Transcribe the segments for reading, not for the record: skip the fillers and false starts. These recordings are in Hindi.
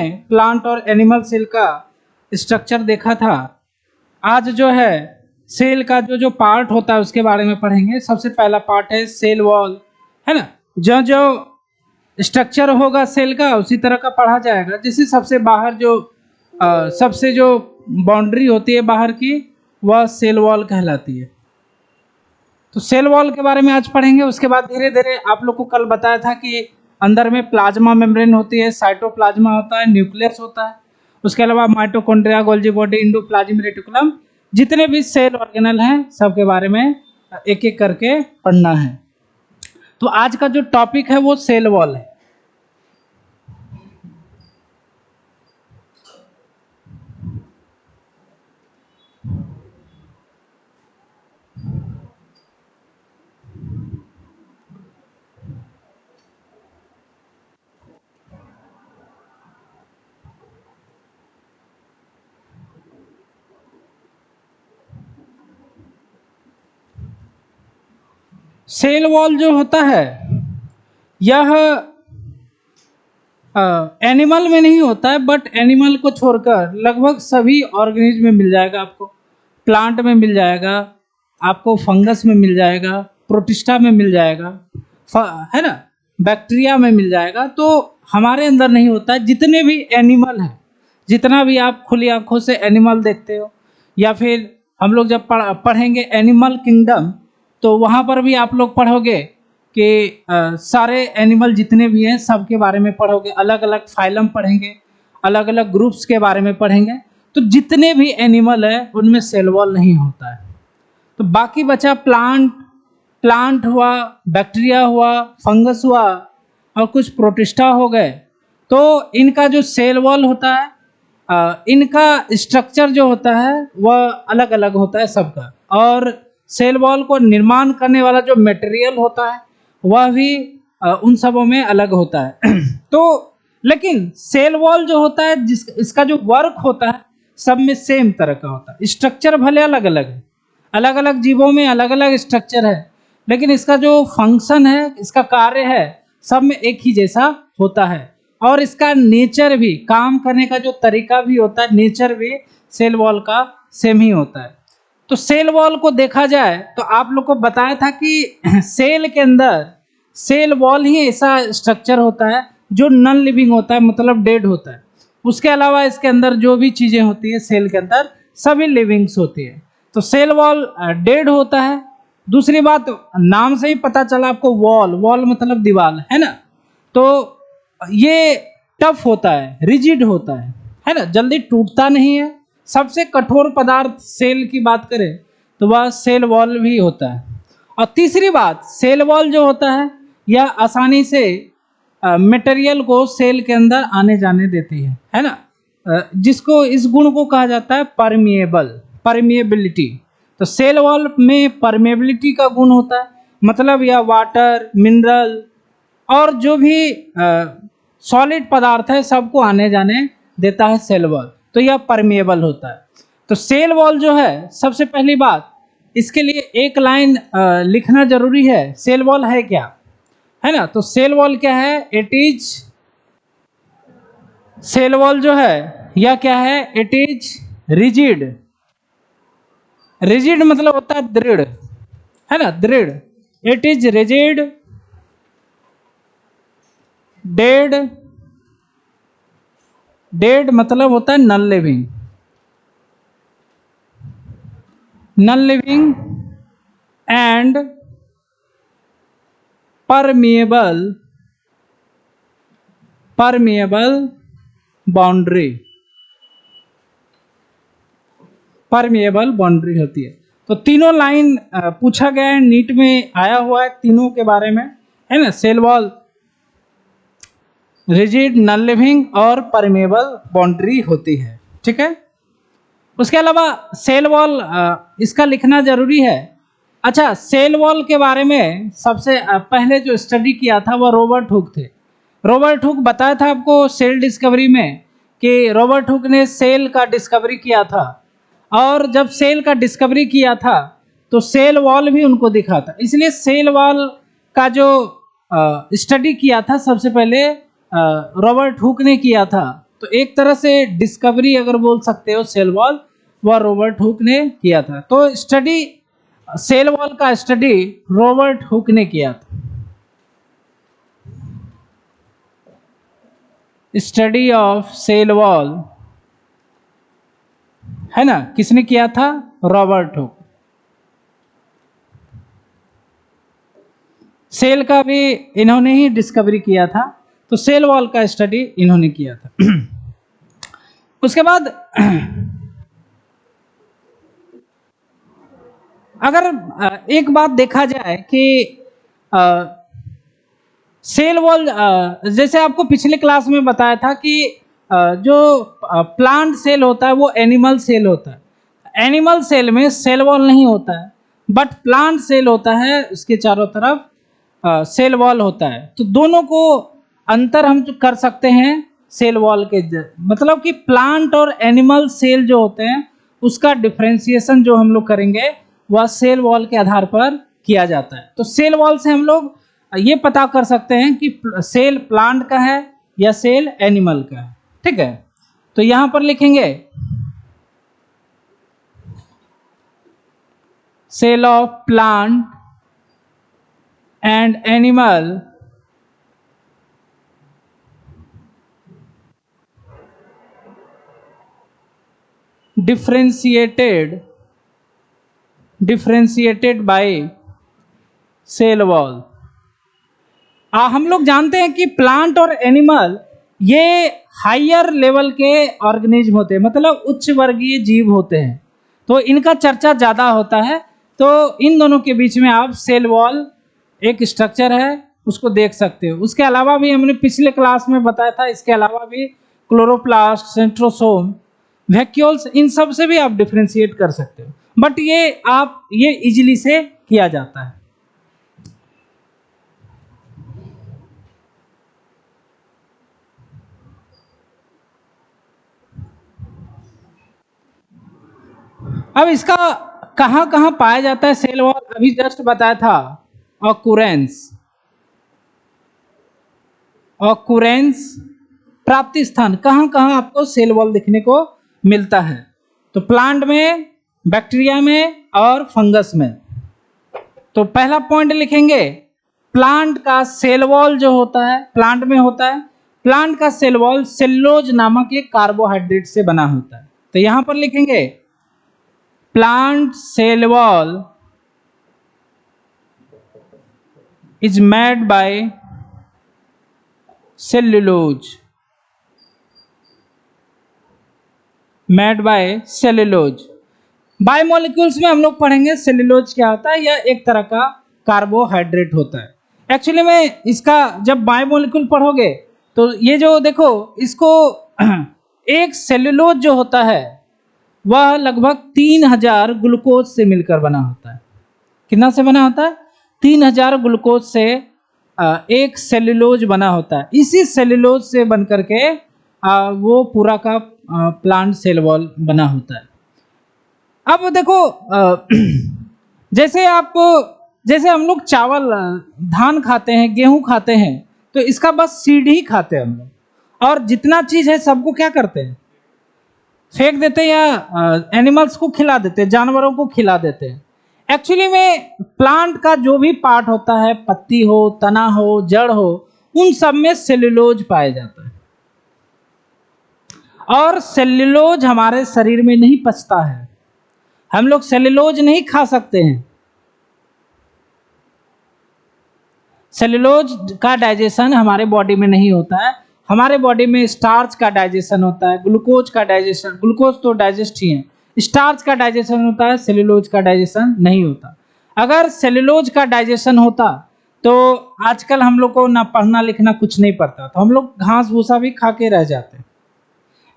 प्लांट और एनिमल सेल का स्ट्रक्चर देखा था। आज जो है सेल का जो पार्ट होता है उसके बारे में पढ़ेंगे। सबसे पहला पार्ट है सेल वॉल, है ना। जो जो स्ट्रक्चर होगा सेल का उसी तरह का पढ़ा जाएगा। जैसे सबसे बाहर सबसे जो बाउंड्री होती है बाहर की, वह सेल वॉल कहलाती है। तो सेल वॉल के बारे में आज पढ़ेंगे। उसके बाद धीरे धीरे आप लोग को कल बताया था कि अंदर में प्लाज्मा मेम्ब्रेन होती है, साइटोप्लाज्मा होता है, न्यूक्लियस होता है, उसके अलावा mitochondria, Golgi body, endoplasmic reticulum, जितने भी सेल ऑर्गेनल हैं सबके बारे में एक एक करके पढ़ना है। तो आज का जो टॉपिक है वो सेल वॉल है। सेल वॉल जो होता है यह एनिमल में नहीं होता है, बट एनिमल को छोड़कर लगभग सभी ऑर्गेनिज्म में मिल जाएगा आपको। प्लांट में मिल जाएगा आपको, फंगस में मिल जाएगा, प्रोटिस्टा में मिल जाएगा, है ना, बैक्टीरिया में मिल जाएगा। तो हमारे अंदर नहीं होता है। जितने भी एनिमल हैं, जितना भी आप खुली आंखों से एनिमल देखते हो, या फिर हम लोग जब पढ़ेंगे एनिमल किंगडम, तो वहाँ पर भी आप लोग पढ़ोगे कि सारे एनिमल जितने भी हैं सबके बारे में पढ़ोगे। अलग अलग फाइलम पढ़ेंगे, अलग अलग ग्रुप्स के बारे में पढ़ेंगे। तो जितने भी एनिमल है उनमें सेल वॉल नहीं होता है। तो बाकी बचा प्लांट हुआ, बैक्टीरिया हुआ, फंगस हुआ और कुछ प्रोटिस्टा हो गए। तो इनका जो सेल वॉल होता है, इनका स्ट्रक्चर जो होता है वह अलग अलग होता है सबका। और सेल वॉल को निर्माण करने वाला जो मटेरियल होता है वह भी उन सबों में अलग होता है। तो लेकिन सेल वॉल जो होता है इसका जो वर्क होता है सब में सेम तरह का होता है। स्ट्रक्चर भले अलग अलग है, अलग अलग जीवों में अलग अलग स्ट्रक्चर है, लेकिन इसका जो फंक्शन है, इसका कार्य है, सब में एक ही जैसा होता है। और इसका नेचर भी, काम करने का जो तरीका भी होता है, नेचर भी सेल वॉल का सेम ही होता है। तो सेल वॉल को देखा जाए तो आप लोग को बताया था कि सेल के अंदर सेल वॉल ही ऐसा स्ट्रक्चर होता है जो नॉन लिविंग होता है, मतलब डेड होता है। उसके अलावा इसके अंदर जो भी चीज़ें होती है सेल के अंदर सभी लिविंग्स होती है। तो सेल वॉल डेड होता है। दूसरी बात, नाम से ही पता चला आपको, वॉल मतलब दीवार, है ना। तो ये टफ होता है, रिजिड होता है ना, जल्दी टूटता नहीं है। सबसे कठोर पदार्थ सेल की बात करें तो वह सेल वॉल भी होता है। और तीसरी बात, सेल वॉल जो होता है यह आसानी से मटेरियल को सेल के अंदर आने जाने देती है ना। जिसको, इस गुण को कहा जाता है परमिएबिलिटी। तो सेल वॉल में परमिएबिलिटी का गुण होता है, मतलब यह वाटर, मिनरल और जो भी सॉलिड पदार्थ है सबको आने जाने देता है सेल वॉल। तो यह परमिएबल होता है। तो सेल वॉल जो है, सबसे पहली बात, इसके लिए एक लाइन लिखना जरूरी है। सेल वॉल है क्या, है ना। तो सेल वॉल क्या है? सेल वॉल जो है यह क्या है? It is rigid. रिजिड मतलब होता है दृढ़, है ना, दृढ़। इट इज रिजिड, डेड मतलब होता है non living and permeable boundary होती है। तो तीनों लाइन पूछा गया है, नीट में आया हुआ है तीनों के बारे में, है ना। Cell wall rigid, non living और परमेबल बाउंड्री होती है, ठीक है। उसके अलावा सेल वॉल इसका लिखना जरूरी है। अच्छा, सेल वॉल के बारे में सबसे पहले जो स्टडी किया था वह रॉबर्ट हुक थे। रॉबर्ट हुक बताया था आपको सेल डिस्कवरी में कि रॉबर्ट हुक ने सेल का डिस्कवरी किया था। और जब सेल का डिस्कवरी किया था तो सेल वॉल भी उनको दिखा था। इसलिए सेल वॉल का जो स्टडी किया था सबसे पहले रॉबर्ट हुक ने किया था। तो एक तरह से डिस्कवरी अगर बोल सकते हो सेल वॉल, वह रॉबर्ट हुक ने किया था। तो स्टडी सेल वॉल का स्टडी रॉबर्ट हुक ने किया था। स्टडी ऑफ सेल वॉल है ना, किसने किया था? Robert Hooke. सेल का भी इन्होंने ही डिस्कवरी किया था, तो सेल वॉल का स्टडी इन्होंने किया था। उसके बाद अगर एक बात देखा जाए कि सेल वॉल, जैसे आपको पिछले क्लास में बताया था कि जो प्लांट सेल होता है वो एनिमल सेल होता है। एनिमल सेल में सेल वॉल नहीं होता है, बट प्लांट सेल होता है, उसके चारों तरफ सेल वॉल होता है। तो दोनों को अंतर हम जो कर सकते हैं सेल वॉल के, मतलब कि प्लांट और एनिमल सेल जो होते हैं उसका डिफरेंशिएशन जो हम लोग करेंगे वह सेल वॉल के आधार पर किया जाता है। तो सेल वॉल से हम लोग ये पता कर सकते हैं कि सेल प्लांट का है या सेल एनिमल का है। ठीक है, तो यहां पर लिखेंगे cell of plant and animal differentiated by cell wall. हम लोग जानते हैं कि प्लांट और एनिमल ये हायर लेवल के ऑर्गेनिज्म होते हैं, मतलब उच्च वर्गीय जीव होते हैं, तो इनका चर्चा ज़्यादा होता है। तो इन दोनों के बीच में आप सेल वॉल एक स्ट्रक्चर है उसको देख सकते हो। उसके अलावा भी हमने पिछले क्लास में बताया था, इसके अलावा भी क्लोरोप्लास्ट, सेंट्रोसोम, वैक्यूल्स, इन सब से भी आप डिफ्रेंशिएट कर सकते हो, बट ये इजीली से किया जाता है। अब इसका कहाँ कहाँ पाया जाता है सेल वॉल, अभी जस्ट बताया था। ऑकुरेंस प्राप्ति स्थान, कहाँ कहाँ आपको सेल वॉल देखने को मिलता है? तो प्लांट में, बैक्टीरिया में और फंगस में। तो पहला पॉइंट लिखेंगे, प्लांट का सेल वॉल जो होता है प्लांट में होता है। प्लांट का सेल वॉल सेलुलोज नामक एक कार्बोहाइड्रेट से बना होता है। तो यहां पर लिखेंगे plant cell wall is made by cellulose, biomolecules में हम लोग पढ़ेंगे सेल्यूलोज क्या होता है। यह एक तरह का कार्बोहाइड्रेट होता है। एक्चुअली में इसका जब बायोमोलिक्यूल पढ़ोगे तो ये जो देखो इसको एक सेल्यूलोज जो होता है वह लगभग 3000 ग्लूकोज से मिलकर बना होता है। कितना से बना होता है? 3000 ग्लूकोज से एक सेल्यूलोज बना होता है। इसी सेल्यूलोज से बन करके वो पूरा का प्लांट सेल वॉल बना होता है। अब देखो जैसे हम लोग चावल, धान खाते हैं, गेहूं खाते हैं, तो इसका बस सीड ही खाते हैं हम लोग, और जितना चीज है सबको क्या करते हैं? फेंक देते हैं या एनिमल्स को खिला देते हैं, जानवरों को खिला देते हैं। एक्चुअली में प्लांट का जो भी पार्ट होता है, पत्ती हो, तना हो, जड़ हो, उन सब में सेल्यूलोज पाया जाता है। और सेल्यूलोज हमारे शरीर में नहीं पचता है, हम लोग सेल्यूलोज नहीं खा सकते हैं। सेल्यूलोज का डाइजेशन हमारे बॉडी में नहीं होता है। हमारे बॉडी में स्टार्च का डाइजेशन होता है, ग्लूकोज का डाइजेशन, ग्लूकोज तो डाइजेस्ट ही है, स्टार्च का डाइजेशन होता है, सेल्यूलोज का डाइजेशन नहीं होता। अगर सेल्यूलोज का डाइजेशन होता तो आजकल हम लोग को ना पढ़ना लिखना कुछ नहीं पड़ता, तो हम लोग घास भूसा भी खा के रह जाते,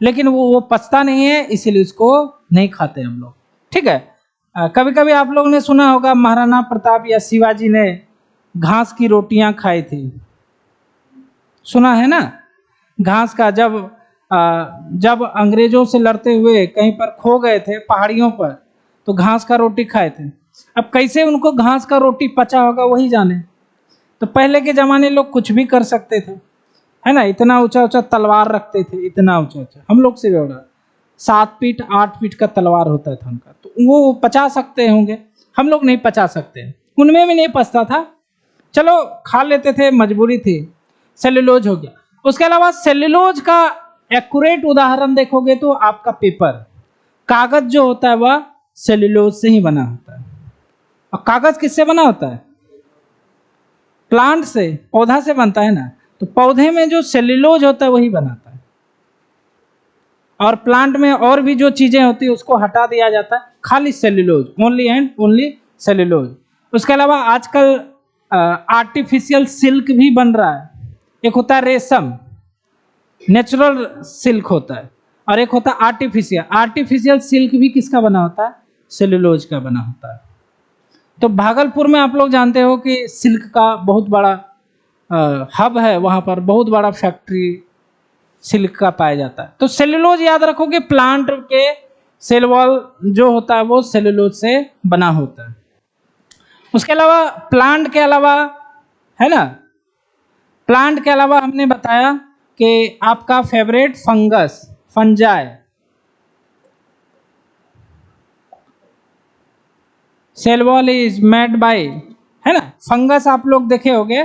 लेकिन वो पचता नहीं है, इसीलिए उसको नहीं खाते हम लोग। ठीक है, कभी कभी आप लोगों ने सुना होगा महाराणा प्रताप या शिवाजी ने घास की रोटियां खाई थी, सुना है ना? घास का जब अंग्रेजों से लड़ते हुए कहीं पर खो गए थे पहाड़ियों पर, तो घास का रोटी खाए थे। अब कैसे उनको घास का रोटी पचा होगा वही जाने। तो पहले के जमाने लोग कुछ भी कर सकते थे, है ना, इतना ऊंचा ऊंचा तलवार रखते थे, इतना ऊंचा ऊंचा, हम लोग से भी बड़ा, 7 फीट 8 फीट का तलवार होता था उनका, तो वो पचा सकते होंगे, हम लोग नहीं पचा सकते, उनमें भी नहीं पचता था, चलो खा लेते थे, मजबूरी थी। सेल्यूलोज हो गया। उसके अलावा सेल्यूलोज का एक्यूरेट उदाहरण देखोगे तो आपका पेपर, कागज जो होता है वह सेल्यूलोज से ही बना होता है। और कागज किससे बना होता है? प्लांट से, पौधा से बनता है ना, तो पौधे में जो सेल्यूलोज होता है वही बनाता है, और प्लांट में और भी जो चीजें होती है उसको हटा दिया जाता है, खाली cellulose, only and only cellulose. उसके अलावा आजकल आर्टिफिशियल सिल्क भी बन रहा है, एक होता है रेशम, नेचुरल सिल्क होता है, और एक होता है आर्टिफिशियल। आर्टिफिशियल सिल्क भी किसका बना होता है? सेल्यूलोज का बना होता है। तो भागलपुर में आप लोग जानते हो कि सिल्क का बहुत बड़ा हब है, वहाँ पर बहुत बड़ा फैक्ट्री सिल्क का पाया जाता है। तो सेल्यूलोज याद रखोगे, प्लांट के सेल वॉल जो होता है वो सेल्यूलोज से बना होता है। उसके अलावा प्लांट के अलावा, है ना, प्लांट के अलावा हमने बताया कि आपका favourite fungus, fungi, cell wall is made by, है ना, फंगस आप लोग देखे होंगे,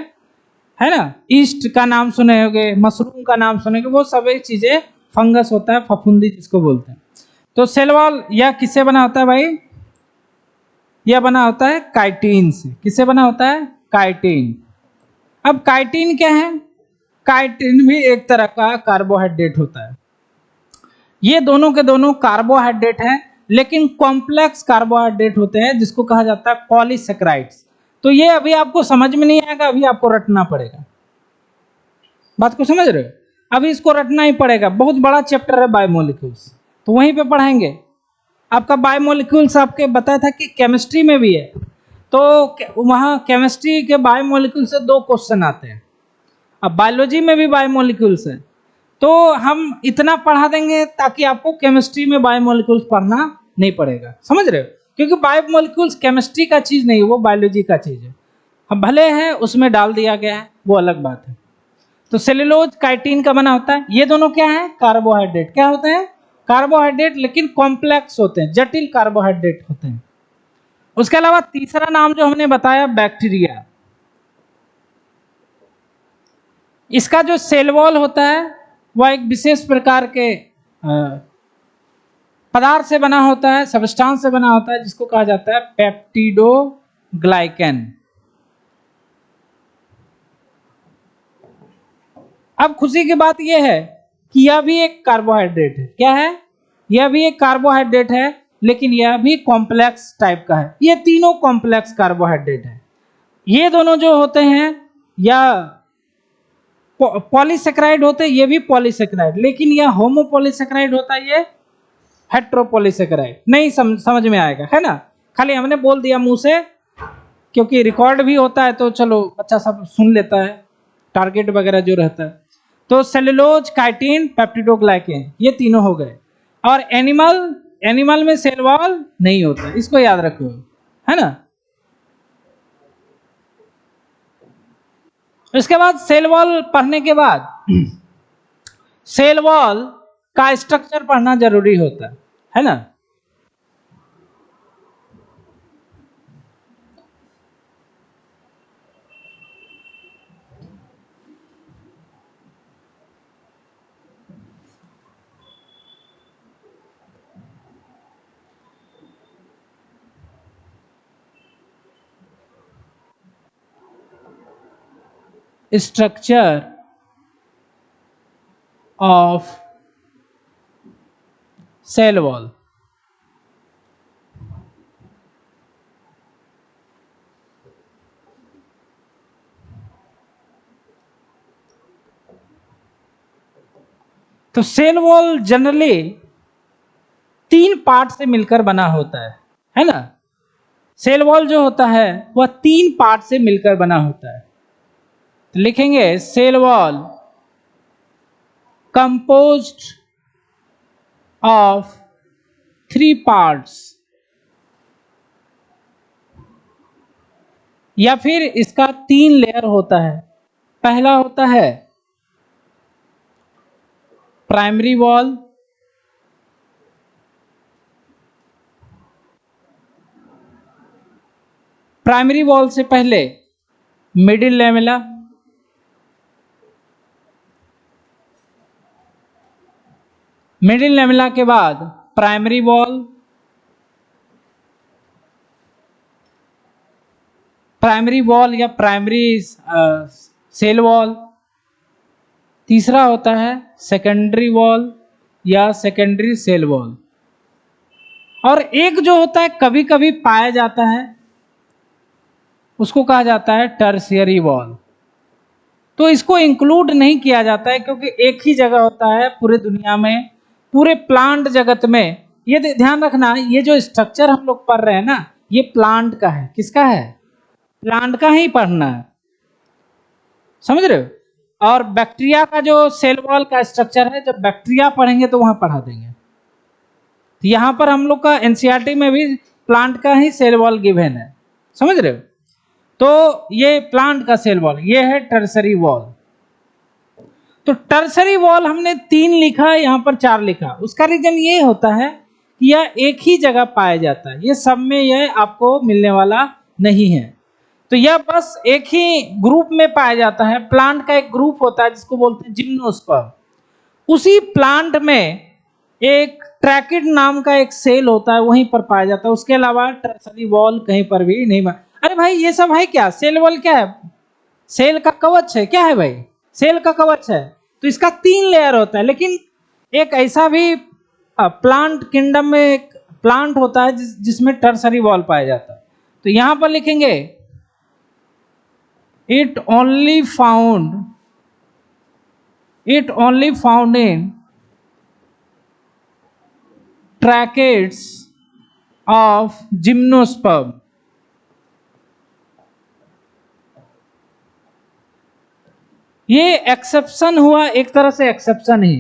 है ना, ईस्ट का नाम सुने होंगे, मशरूम का नाम सुने होंगे, वो सभी चीजें फंगस होता है, फफूंदी जिसको बोलते हैं। तो सेल वॉल यह किससे बना होता है भाई? यह बना होता है काइटिन से। किससे बना होता है? काइटिन। अब काइटिन क्या है? काइटिन भी एक तरह का कार्बोहाइड्रेट होता है। ये दोनों के दोनों कार्बोहाइड्रेट हैं, लेकिन कॉम्प्लेक्स कार्बोहाइड्रेट होते हैं जिसको कहा जाता है पॉलीसेकेराइड्स। तो ये अभी आपको समझ में नहीं आएगा, अभी आपको रटना पड़ेगा। बात को समझ रहे हो? अभी इसको रटना ही पड़ेगा, बहुत बड़ा चैप्टर है बायोमोलिक्यूल्स, तो वहीं पे पढ़ाएंगे। आपका बायोमोलिक्यूल्स आपके बताया था कि केमिस्ट्री में भी है, तो वहाँ केमिस्ट्री के बायोमोलिक्यूल से 2 क्वेश्चन आते हैं। अब बायोलॉजी में भी बायोमोलिक्यूल्स है, तो हम इतना पढ़ा देंगे ताकि आपको केमिस्ट्री में बायोमोलिक्यूल्स पढ़ना नहीं पड़ेगा। समझ रहे हो? क्योंकि बायोमोलिक्यूल्स केमिस्ट्री का चीज नहीं है, वो बायोलॉजी का चीज है। अब भले है उसमें डाल दिया गया है, वो अलग बात है। तो सेल्यूलोज काइटिन का बना होता है। ये दोनों क्या है? कार्बोहाइड्रेट। क्या होते हैं? कार्बोहाइड्रेट, लेकिन कॉम्प्लेक्स होते हैं, जटिल कार्बोहाइड्रेट होते हैं। उसके अलावा तीसरा नाम जो हमने बताया, बैक्टीरिया। इसका जो सेल वॉल होता है वह एक विशेष प्रकार के पदार्थ से बना होता है, सबस्टांस से बना होता है, जिसको कहा जाता है पेप्टिडोग्लाइकन। अब खुशी की बात यह है कि यह भी एक कार्बोहाइड्रेट है। क्या है? यह भी एक कार्बोहाइड्रेट है, लेकिन यह भी कॉम्प्लेक्स टाइप का है। ये तीनों कॉम्प्लेक्स कार्बोहाइड्रेट है। ये दोनों जो होते हैं या पॉलीसेकेराइड होते हैं, ये भी पॉलीसेकेराइड, लेकिन यह होमोपॉलीसेकेराइड होता है, ये हेट्रोपॉलीसेकेराइड। नहीं समझ में आएगा, है ना, खाली हमने बोल दिया मुंह से, क्योंकि रिकॉर्ड भी होता है, तो चलो बच्चा सब सुन लेता है, टारगेट वगैरह जो रहता है। तो सेलुलोज, काइटिन, पेप्टिडोग्लाइकेन, ये तीनों हो गए। और एनिमल में सेल वॉल नहीं होता, इसको याद रखो, है ना। इसके बाद सेल वॉल पढ़ने के बाद सेल वॉल का स्ट्रक्चर पढ़ना जरूरी होता है ना। Structure of cell wall. तो सेल वॉल जनरली 3 पार्ट से मिलकर बना होता है ना। सेल वॉल जो होता है वह 3 पार्ट से मिलकर बना होता है। तो लिखेंगे cell wall composed of 3 parts, या फिर इसका 3 लेयर होता है। पहला होता है प्राइमरी वॉल, प्राइमरी वॉल से पहले मिडिल लेमेला, मिडिल लेमेला के बाद प्राइमरी वॉल, प्राइमरी वॉल या प्राइमरी सेल वॉल। तीसरा होता है सेकेंडरी वॉल या सेकेंडरी सेल वॉल। और एक जो होता है कभी कभी पाया जाता है, उसको कहा जाता है टर्शियरी वॉल। तो इसको इंक्लूड नहीं किया जाता है क्योंकि एक ही जगह होता है पूरे दुनिया में, पूरे प्लांट जगत में। ये ध्यान रखना, ये जो स्ट्रक्चर हम लोग पढ़ रहे हैं ना, ये प्लांट का है। किसका है? प्लांट का ही पढ़ना है, समझ रहे हो। और बैक्टीरिया का जो सेल वॉल का स्ट्रक्चर है, जब बैक्टीरिया पढ़ेंगे तो वहां पढ़ा देंगे। तो यहाँ पर हम लोग का एनसीईआरटी में भी प्लांट का ही सेल वॉल गिवन है, समझ रहे हो। तो ये प्लांट का सेल वॉल, ये है टर्सरी वॉल। तो टर्सरी वॉल हमने 3 लिखा, यहाँ पर 4 लिखा। उसका रीजन ये होता है कि यह एक ही जगह पाया जाता है, ये सब में यह आपको मिलने वाला नहीं है। तो यह बस एक ही ग्रुप में पाया जाता है। प्लांट का एक ग्रुप होता है जिसको बोलते हैं जिम्नोस्पर्म। उसी प्लांट में एक ट्रैकिड नाम का एक सेल होता है, वहीं पर पाया जाता है। उसके अलावा टर्सरी वॉल कहीं पर भी नहीं। अरे भाई ये सब है क्या? सेल वॉल क्या है? सेल का कवच है। क्या है भाई? सेल का कवच है। तो इसका 3 लेयर होता है। लेकिन एक ऐसा भी प्लांट किंगडम में एक प्लांट होता है जिसमें टर्सरी वॉल पाया जाता है। तो यहां पर लिखेंगे it only found in tracheids of gymnosperm। ये एक्सेप्शन हुआ, एक तरह से एक्सेप्शन ही।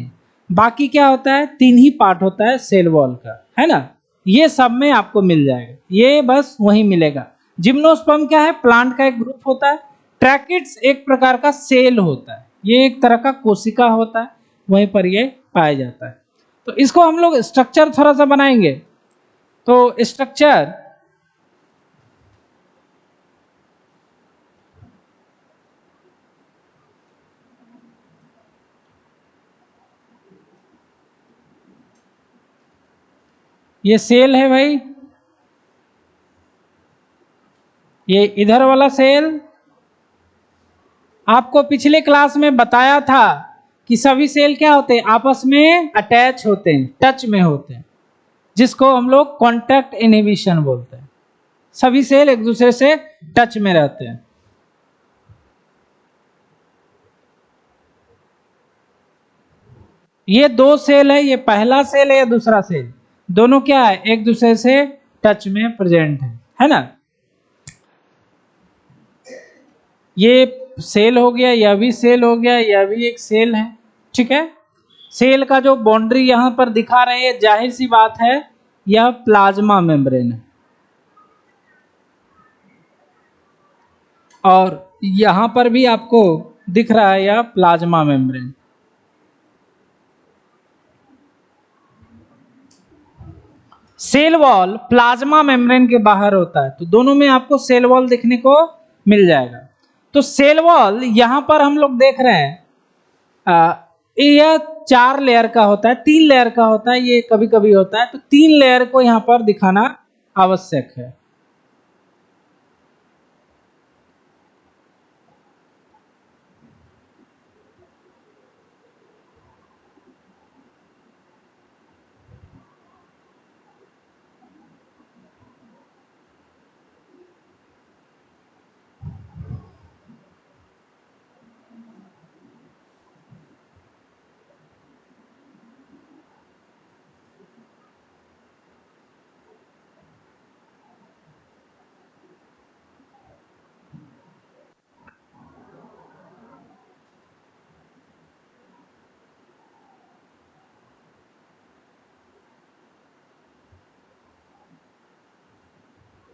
बाकी क्या होता है? 3 ही पार्ट होता है सेल वॉल का, है ना। ये सब में आपको मिल जाएगा, ये बस वही मिलेगा। जिम्नोस्पर्म क्या है? प्लांट का एक ग्रुप होता है। ट्रैकिड्स एक प्रकार का सेल होता है, ये एक तरह का कोशिका होता है, वहीं पर ये पाया जाता है। तो इसको हम लोग स्ट्रक्चर थोड़ा सा बनाएंगे। तो स्ट्रक्चर ये सेल है भाई, ये इधर वाला सेल। आपको पिछले क्लास में बताया था कि सभी सेल क्या होते हैं? आपस में अटैच होते हैं, टच में होते हैं, जिसको हम लोग कॉन्टैक्ट इनहिबिशन बोलते हैं। सभी सेल एक दूसरे से टच में रहते हैं। ये 2 सेल है, ये पहला सेल है या दूसरा सेल, दोनों क्या है? एक दूसरे से टच में प्रेजेंट है ना। ये सेल हो गया, यह भी सेल हो गया, यह भी एक सेल है, ठीक है। सेल का जो बाउंड्री यहां पर दिखा रहे हैं, जाहिर सी बात है यह प्लाज्मा मेम्ब्रेन है। और यहां पर भी आपको दिख रहा है यह plasma membrane. Cell wall plasma membrane के बाहर होता है, तो दोनों में आपको सेल वॉल देखने को मिल जाएगा। तो सेल वॉल यहां पर हम लोग देख रहे हैं, यह 4 लेयर का होता है, 3 लेयर का होता है, ये कभी कभी होता है। तो 3 लेयर को यहां पर दिखाना आवश्यक है।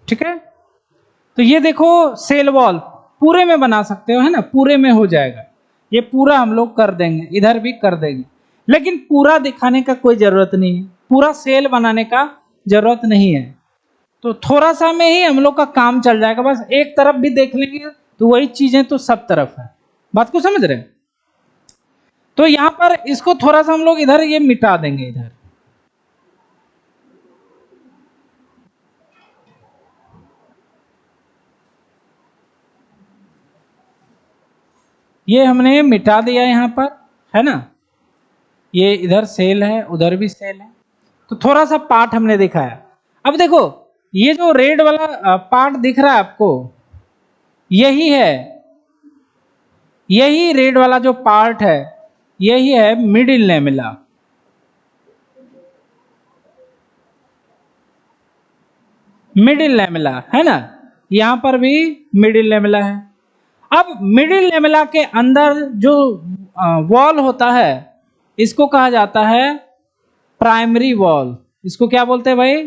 ठीक है, तो ये देखो सेल वॉल पूरे में बना सकते हो, है ना, पूरे में हो जाएगा। ये पूरा हम लोग कर देंगे, इधर भी कर देंगे। लेकिन पूरा दिखाने का कोई जरूरत नहीं है, पूरा सेल बनाने का जरूरत नहीं है। तो थोड़ा सा में ही हम लोग का काम चल जाएगा, बस एक तरफ भी देख लेंगे तो वही चीजें तो सब तरफ है। बात को समझ रहे हैं? तो यहां पर इसको थोड़ा सा हम लोग इधर ये मिटा देंगे, इधर ये हमने मिटा दिया यहां पर, है ना। ये इधर सेल है, उधर भी सेल है, तो थोड़ा सा पार्ट हमने दिखाया। अब देखो ये जो रेड वाला पार्ट दिख रहा है आपको, यही है, यही रेड वाला जो पार्ट है यही है मिडिल लैमेला। मिडिल लैमेला है ना, यहां पर भी मिडिल लैमेला है। अब मिडिल लैमेला के अंदर जो वॉल होता है इसको कहा जाता है प्राइमरी वॉल। इसको क्या बोलते हैं भाई?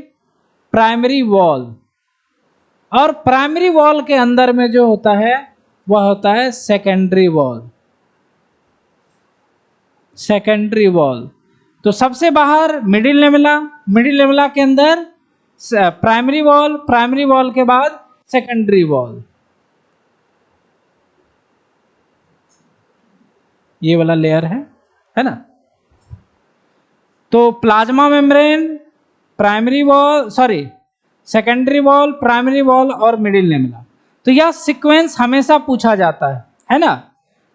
Primary wall. और प्राइमरी वॉल के अंदर में जो होता है वह होता है सेकेंडरी वॉल। Secondary wall. तो सबसे बाहर मिडिल लैमेला, मिडिल लैमेला के अंदर प्राइमरी वॉल, प्राइमरी वॉल के बाद सेकेंडरी वॉल। ये वाला लेयर है ना। तो plasma membrane, primary wall, sorry secondary wall, primary wall और मिडिल लैमेला। तो यह सीक्वेंस हमेशा पूछा जाता है ना,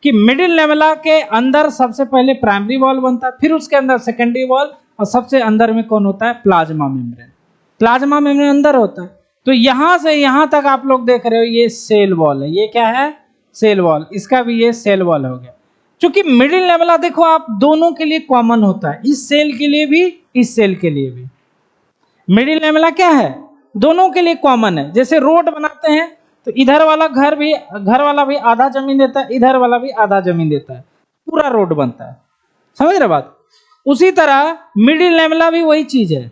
कि मिडिल लैमेला के अंदर सबसे पहले प्राइमरी वॉल बनता है, फिर उसके अंदर सेकेंडरी वॉल, और सबसे अंदर में कौन होता है? Plasma membrane. प्लाज्मा मेम्ब्रेन अंदर होता है। तो यहां से यहां तक आप लोग देख रहे हो ये सेल वॉल है। ये क्या है? Cell wall. इसका भी ये सेल वॉल हो गया। क्योंकि मिडिल लैमेला देखो आप दोनों के लिए कॉमन होता है, इस सेल के लिए भी, इस सेल के लिए भी। मिडिल लैमेला क्या है? दोनों के लिए कॉमन है। जैसे रोड बनाते हैं तो इधर वाला घर वाला भी आधा जमीन देता है, इधर वाला भी आधा जमीन देता है, पूरा रोड बनता है। समझ रहे बात? उसी तरह मिडिल लैमेला भी वही चीज है,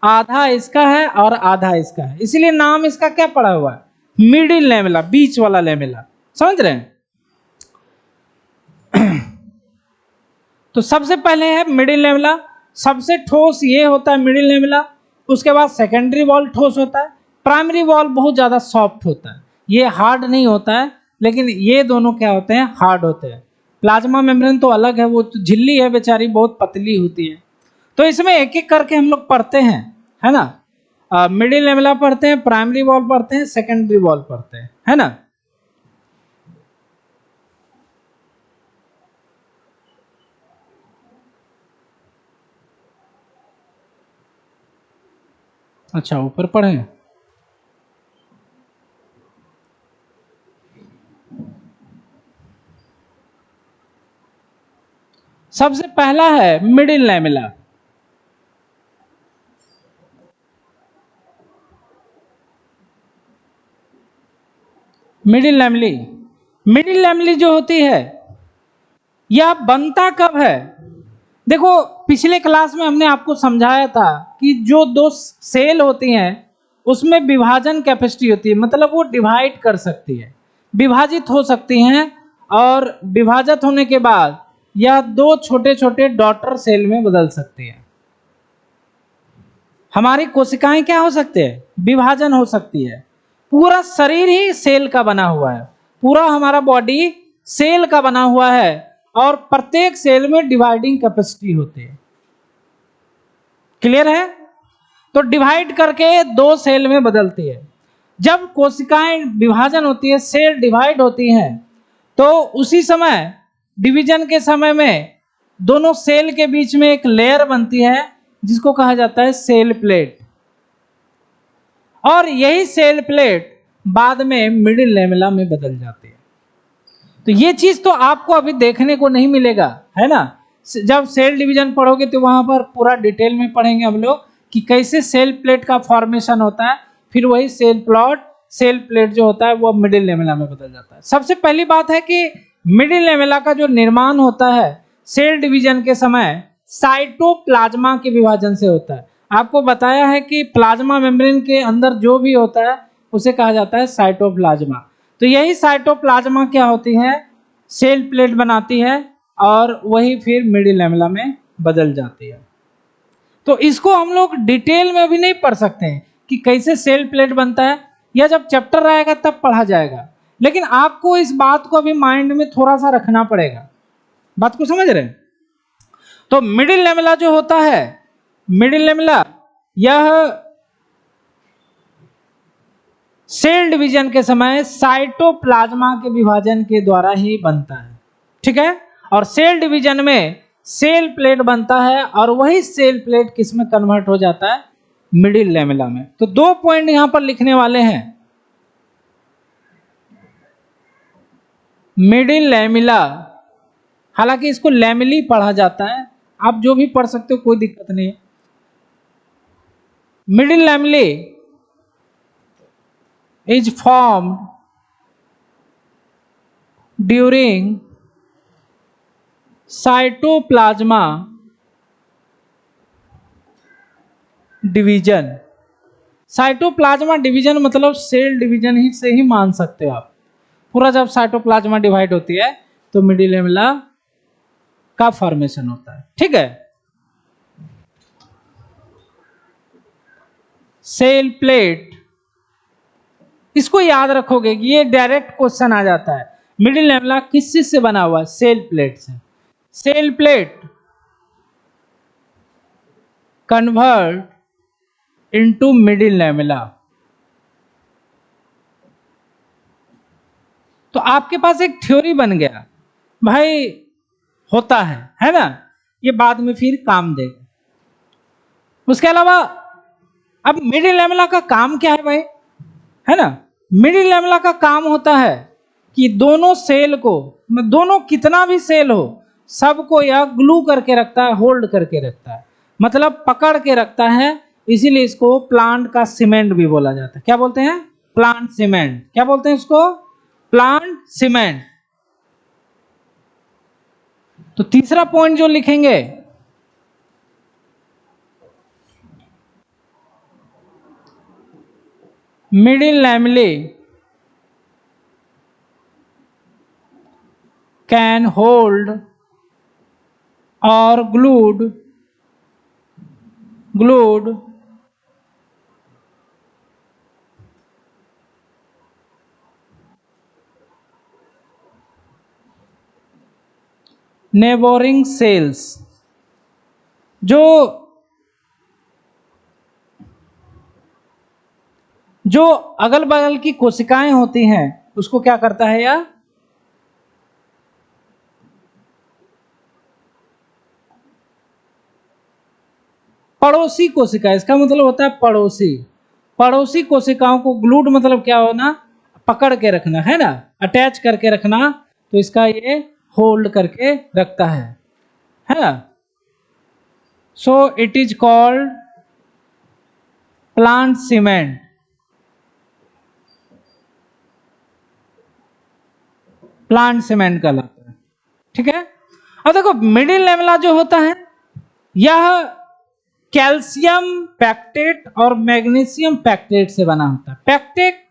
आधा इसका है और आधा इसका है, इसीलिए नाम इसका क्या पड़ा हुआ है? मिडिल लैमेला, बीच वाला लैमेला। समझ रहे हैं? तो सबसे पहले है मिडिल लैमेला, सबसे ठोस ये होता है मिडिल लैमेला। उसके बाद सेकेंडरी वॉल ठोस होता है, प्राइमरी वॉल बहुत ज्यादा सॉफ्ट होता है, ये हार्ड नहीं होता है, लेकिन ये दोनों क्या होते हैं? हार्ड होते हैं। प्लाज्मा मेम्ब्रेन तो अलग है, वो तो झिल्ली है बेचारी, बहुत पतली होती है। तो इसमें एक एक करके हम लोग पढ़ते हैं, है ना। मिडिल लैमेला पढ़ते हैं, प्राइमरी वॉल पढ़ते हैं, सेकेंडरी वॉल पढ़ते हैं, है ना। अच्छा ऊपर पढ़े। सबसे पहला है middle lamella. Middle lamellae, middle lamellae जो होती है यह बनता कब है? देखो पिछले क्लास में हमने आपको समझाया था कि जो दो सेल होती हैं उसमें विभाजन कैपेसिटी होती है, मतलब वो डिवाइड कर सकती है, विभाजित हो सकती हैं, और विभाजित होने के बाद यह दो छोटे छोटे डॉटर सेल में बदल सकती है। हमारी कोशिकाएं क्या हो सकते हैं? विभाजन हो सकती है। पूरा शरीर ही सेल का बना हुआ है, पूरा हमारा बॉडी सेल का बना हुआ है, और प्रत्येक सेल में डिवाइडिंग कैपेसिटी होती है। क्लियर है? तो डिवाइड करके दो सेल में बदलती है। जब कोशिकाएं विभाजन होती है, सेल डिवाइड होती हैं, तो उसी समय डिवीजन के समय में दोनों सेल के बीच में एक लेयर बनती है जिसको कहा जाता है सेल प्लेट, और यही सेल प्लेट बाद में मिडिल लैमेला में बदल जाती है। तो ये चीज तो आपको अभी देखने को नहीं मिलेगा, है ना। जब सेल डिवीजन पढ़ोगे तो वहां पर पूरा डिटेल में पढ़ेंगे हम लोग कि कैसे सेल प्लेट का फॉर्मेशन होता है, फिर वही सेल प्लेट जो होता है वो मिडिल लैमेला में बदल जाता है। सबसे पहली बात है कि मिडिल लैमेला का जो निर्माण होता है सेल डिवीजन के समय साइटोप्लाज्मा के विभाजन से होता है। आपको बताया है कि प्लाज्मा मेम्ब्रेन के अंदर जो भी होता है उसे कहा जाता है साइटोप्लाज्मा। तो यही साइटोप्लाज्मा क्या होती है? सेल प्लेट बनाती है, और वही फिर मिडिल लैमेला में बदल जाती है। तो इसको हम लोग डिटेल में भी नहीं पढ़ सकते हैं कि कैसे सेल प्लेट बनता है, या जब चैप्टर आएगा तब पढ़ा जाएगा। लेकिन आपको इस बात को अभी माइंड में थोड़ा सा रखना पड़ेगा। बात को समझ रहे हैं? तो मिडिल लेमेला जो होता है, मिडिल लेमेला यह सेल डिवीजन के समय साइटोप्लाज्मा के विभाजन के द्वारा ही बनता है, ठीक है। और सेल डिवीजन में सेल प्लेट बनता है, और वही सेल प्लेट किस में कन्वर्ट हो जाता है? मिडिल लेमेला में। तो 2 पॉइंट यहां पर लिखने वाले हैं। मिडिल लेमेला, हालांकि इसको लेमेली पढ़ा जाता है, आप जो भी पढ़ सकते हो, कोई दिक्कत नहीं है। Middle lamella is formed during cytoplasma division। Cytoplasma division मतलब सेल डिवीजन ही से ही मान सकते हो आप। पूरा जब साइटोप्लाज्मा डिवाइड होती है तो मिडिल लेमेला का फॉर्मेशन होता है, ठीक है। सेल प्लेट, इसको याद रखोगे कि ये डायरेक्ट क्वेश्चन आ जाता है। मिडिल लेमेला किस चीज से बना हुआ है? सेल प्लेट से। Cell plate convert into middle lamella. तो आपके पास एक थ्योरी बन गया भाई, होता है ना। ये बाद में फिर काम देगा। उसके अलावा अब मिडिल लेमेला का काम क्या है भाई, है ना। मिडिल लेमेला का काम होता है कि दोनों सेल को, दोनों कितना भी सेल हो, सबको यह ग्लू करके रखता है, होल्ड करके रखता है, मतलब पकड़ के रखता है। इसीलिए इसको प्लांट का सीमेंट भी बोला जाता है। क्या बोलते हैं? Plant cement. क्या बोलते हैं इसको? Plant cement. तो तीसरा पॉइंट जो लिखेंगे, middle लेमेले can hold or glued neighboring cells। जो अगल बगल की कोशिकाएं होती हैं उसको क्या करता है? या पड़ोसी कोशिका, इसका मतलब होता है पड़ोसी। पड़ोसी कोशिकाओं को ग्लूड मतलब क्या होना? पकड़ के रखना, है ना, अटैच करके रखना। तो इसका ये होल्ड करके रखता है ना। So it is called plant cement. Plant cement कहलाता है, ठीक है। अब देखो मिडिल लेमेला जो होता है यह कैल्शियम पैक्टेट और मैग्नीशियम पैक्टेट से बना होता है। पैक्टेट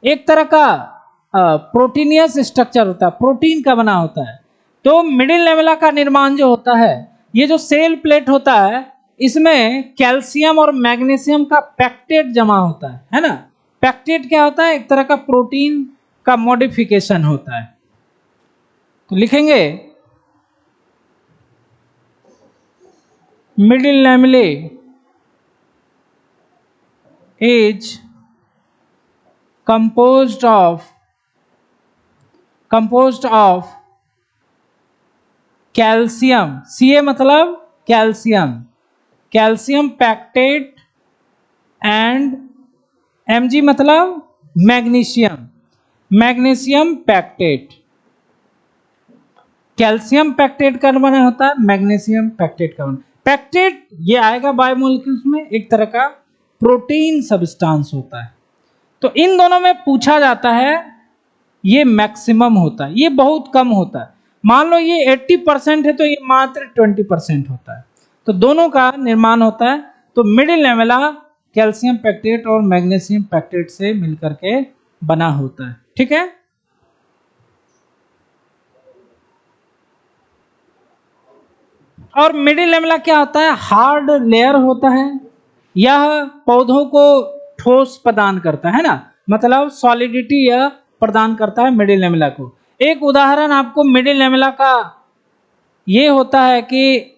एक तरह का प्रोटीनियस स्ट्रक्चर होता है, प्रोटीन का बना होता है। तो मिडिल लेमेला का निर्माण जो होता है, ये जो सेल प्लेट होता है, इसमें कैल्शियम और मैग्नीशियम का पैक्टेट जमा होता है ना। पैक्टेट क्या होता है? एक तरह का प्रोटीन का मॉडिफिकेशन होता है। तो लिखेंगे middle lamella is composed of calcium, Ca मतलब कैल्शियम पैक्टेट एंड Mg मतलब मैग्नीशियम पैक्टेट। कैल्शियम पैक्टेट का बना होता है, मैग्नीशियम पैक्टेट का बना। पैक्टेट ये आएगा बायोमोलिक्यूल्स में, एक तरह का प्रोटीन सब्सटेंस होता है। तो इन दोनों में पूछा जाता है, ये मैक्सिमम होता है, ये बहुत कम होता है। मान लो ये 80% है तो ये मात्र 20% होता है। तो दोनों का निर्माण होता है। तो मिडिल लेमेला कैल्शियम पैक्टेट और मैग्नीशियम पैक्टेट से मिलकर के बना होता है, ठीक है। और मिडिल लेमेला क्या होता है? हार्ड लेयर होता है। यह पौधों को ठोस प्रदान करता है ना, मतलब सॉलिडिटी यह प्रदान करता है मिडिल लेमेला को। एक उदाहरण आपको मिडिल लेमेला का ये होता है कि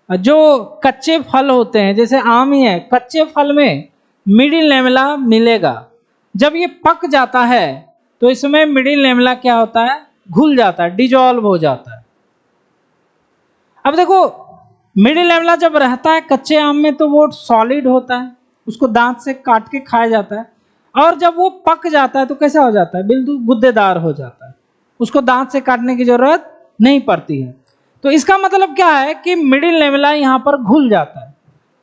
जो कच्चे फल होते हैं, जैसे आम ही है, कच्चे फल में मिडिल लेमेला मिलेगा। जब ये पक जाता है तो इसमें मिडिल लेमेला क्या होता है? घुल जाता है, डिजॉल्व हो जाता है। अब देखो, मिडिल लेमेला जब रहता है कच्चे आम में तो वो सॉलिड होता है, उसको दांत से काट के खाया जाता है। और जब वो पक जाता है तो कैसा हो जाता है? बिल्कुल गुद्देदार हो जाता है, उसको दांत से काटने की जरूरत नहीं पड़ती है। तो इसका मतलब क्या है कि मिडिल लेमेला यहाँ पर घुल जाता है।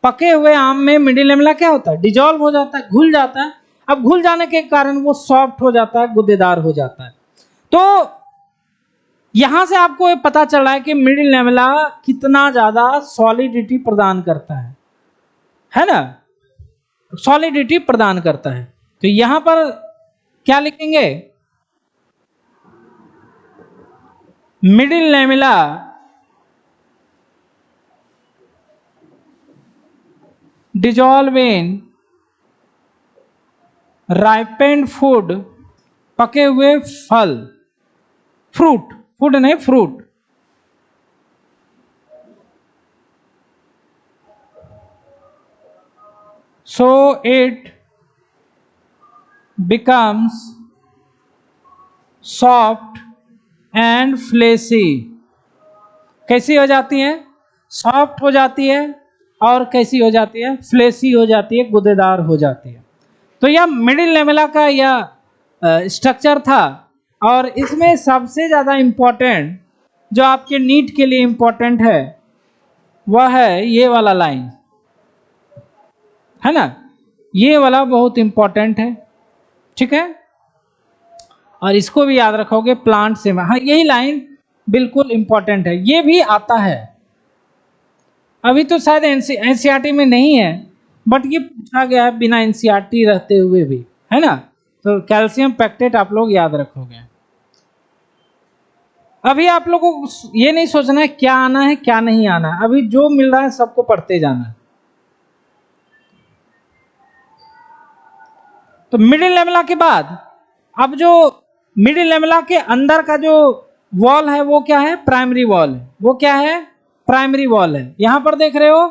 पके हुए आम में मिडिल लेमेला क्या होता है? डिजॉल्व हो जाता है, घुल जाता है। अब घुल जाने के कारण वो सॉफ्ट हो जाता है, गुद्देदार हो जाता है। तो यहां से आपको ये पता चल रहा है कि मिडिल लेमेला कितना ज्यादा सॉलिडिटी प्रदान करता है ना, सॉलिडिटी प्रदान करता है। तो यहां पर क्या लिखेंगे? Middle lamella dissolve in ripened food, पके हुए फल, फ्रूट, फूड नहीं fruit, so it becomes soft and fleshy। कैसी हो जाती है? सॉफ्ट हो जाती है। और कैसी हो जाती है? फ्लेसी हो जाती है, गुदेदार हो जाती है। तो यह मिडिल लेमेला का यह स्ट्रक्चर था। और इसमें सबसे ज़्यादा इम्पोर्टेंट जो आपके नीट के लिए इम्पोर्टेंट है वह है ये वाला लाइन, है ना, ये वाला बहुत इंपॉर्टेंट है, ठीक है। और इसको भी याद रखोगे, प्लांट से, हाँ यही लाइन बिल्कुल इंपॉर्टेंट है, ये भी आता है। अभी तो शायद एनसीईआरटी में नहीं है, बट ये पूछा गया है बिना एनसीईआरटी रहते हुए भी, है ना। तो कैल्शियम पैक्टेट आप लोग याद रखोगे। अभी आप लोगों को ये नहीं सोचना है क्या आना है क्या नहीं आना है, अभी जो मिल रहा है सबको पढ़ते जाना है। तो मिडिल लेमेला के बाद अब जो मिडिल लेमेला के अंदर का जो वॉल है वो क्या है? प्राइमरी वॉल है। वो क्या है? प्राइमरी वॉल है। यहां पर देख रहे हो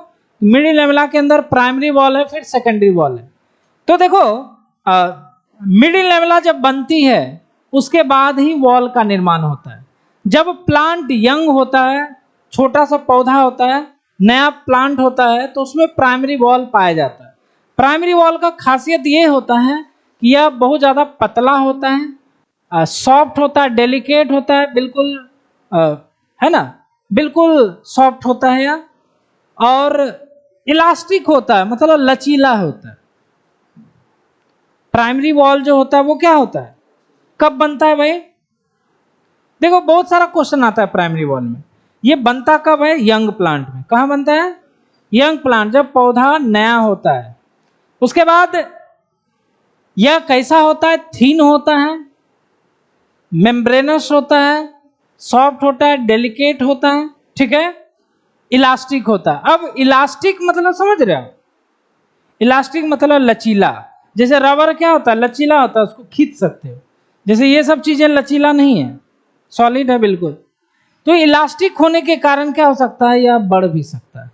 मिडिल लेमेला के अंदर प्राइमरी वॉल है, फिर सेकेंडरी वॉल है। तो देखो मिडिल लेमेला जब बनती है उसके बाद ही वॉल का निर्माण होता है। जब प्लांट यंग होता है, छोटा सा पौधा होता है, नया प्लांट होता है, तो उसमें प्राइमरी वॉल पाया जाता है। प्राइमरी वॉल का खासियत ये होता है कि यह बहुत ज़्यादा पतला होता है, सॉफ्ट होता है, डेलिकेट होता है, बिल्कुल है ना, बिल्कुल सॉफ्ट होता है यह, और इलास्टिक होता है, मतलब लचीला होता है। प्राइमरी वॉल जो होता है वो क्या होता है? कब बनता है भाई? देखो बहुत सारा क्वेश्चन आता है प्राइमरी वॉल में। ये बनता कब है? यंग प्लांट में। कहाँ बनता है? यंग प्लांट, जब पौधा नया होता है। उसके बाद यह कैसा होता है? थीन होता है, मेम्ब्रेनस होता है, सॉफ्ट होता है, डेलिकेट होता है, ठीक है, इलास्टिक होता है। अब इलास्टिक मतलब समझ रहे हो? इलास्टिक मतलब लचीला। जैसे रबर क्या होता है? लचीला होता है, उसको खींच सकते हो। जैसे ये सब चीजें लचीला नहीं है, सॉलिड है बिल्कुल। तो इलास्टिक होने के कारण क्या हो सकता है? यह बढ़ भी सकता है।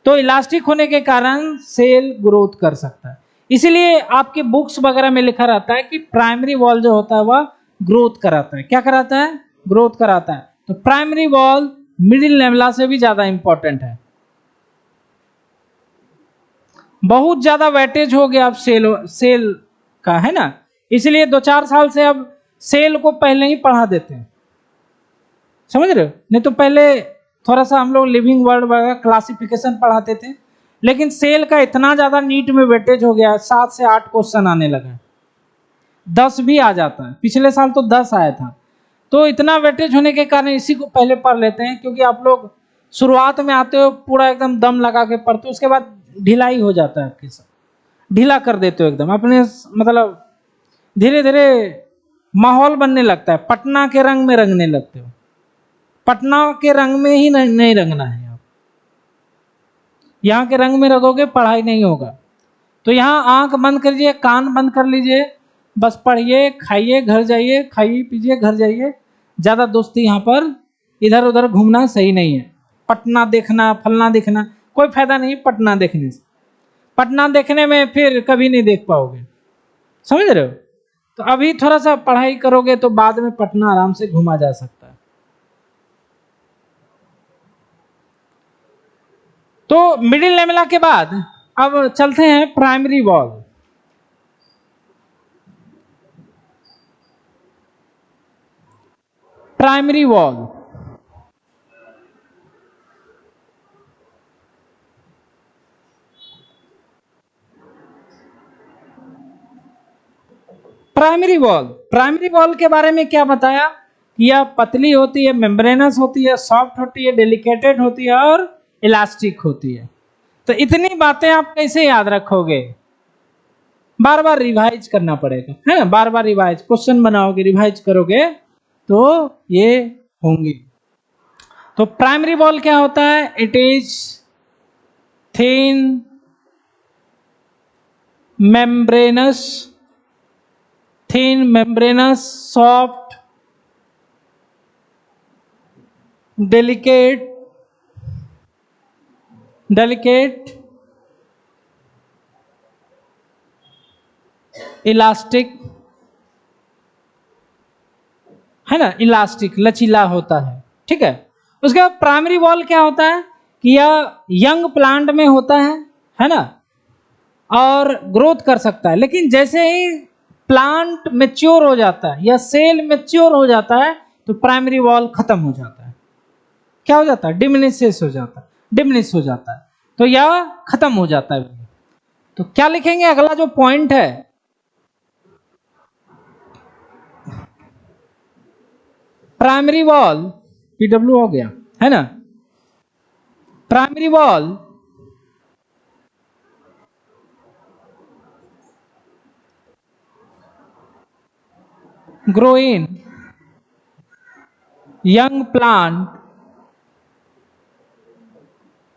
तो इलास्टिक होने के कारण सेल ग्रोथ कर सकता है। इसीलिए आपके बुक्स वगैरह में लिखा रहता है कि प्राइमरी वॉल जो होता है वह ग्रोथ कराता है। क्या कराता है? ग्रोथ कराता है। तो प्राइमरी वॉल मिडिल लेमेला से भी ज्यादा इंपॉर्टेंट है। बहुत ज्यादा वेटेज हो गया अब सेल का, है ना, इसलिए 2-4 साल से अब सेल को पहले ही पढ़ा देते हैं, समझ रहे हो। नहीं तो पहले थोड़ा सा हम लोग लिविंग वर्ड वगैरह क्लासिफिकेशन पढ़ाते थे, लेकिन सेल का इतना ज़्यादा नीट में वेटेज हो गया है, 7 से 8 क्वेश्चन आने लगा, 10 भी आ जाता है। पिछले साल तो 10 आया था। तो इतना वेटेज होने के कारण इसी को पहले पढ़ लेते हैं, क्योंकि आप लोग शुरुआत में आते हो पूरा एकदम दम लगा के पढ़ते हो, उसके बाद ढिलाई हो जाता है, आपके साथ ढीला कर देते हो एकदम अपने, मतलब धीरे धीरे माहौल बनने लगता है, पटना के रंग में रंगने लगते हो। पटना के रंग में ही नहीं रंगना है, यहाँ के रंग में रखोगे पढ़ाई नहीं होगा। तो यहाँ आंख बंद करिए, कान बंद कर लीजिए, बस पढ़िए, खाइए, घर जाइए, खाइए पीजिए, घर जाइए। ज़्यादा दोस्ती यहाँ पर इधर उधर घूमना सही नहीं है। पटना देखना, फलना देखना, कोई फायदा नहीं पटना देखने से। पटना देखने में फिर कभी नहीं देख पाओगे, समझ रहे हो। तो अभी थोड़ा सा पढ़ाई करोगे तो बाद में पटना आराम से घूमा जा सकता है। तो मिडिल लेमेला के बाद अब चलते हैं primary wall. Primary wall primary wall के बारे में क्या बताया? यह पतली होती है, मेम्ब्रेनस होती है, सॉफ्ट होती है, डेलिकेटेड होती है और इलास्टिक होती है। तो इतनी बातें आप कैसे याद रखोगे? बार बार रिवाइज करना पड़ेगा, है ना। बार बार रिवाइज, क्वेश्चन बनाओगे, रिवाइज करोगे तो ये होंगी। तो प्राइमरी वॉल क्या होता है? It is thin membranes, soft, delicate, elastic, है ना, इलास्टिक लचीला होता है, ठीक है। उसके बाद प्राइमरी वॉल क्या होता है कि यह यंग प्लांट में होता है ना, और ग्रोथ कर सकता है। लेकिन जैसे ही प्लांट मैच्योर हो जाता है या सेल मैच्योर हो जाता है तो प्राइमरी वॉल खत्म हो जाता है। क्या हो जाता है? डिमिनिश हो जाता है। तो यह खत्म हो जाता है। तो क्या लिखेंगे? अगला जो पॉइंट है, प्राइमरी वॉल, पीडब्ल्यू हो गया, है ना। Primary wall grow in young plant,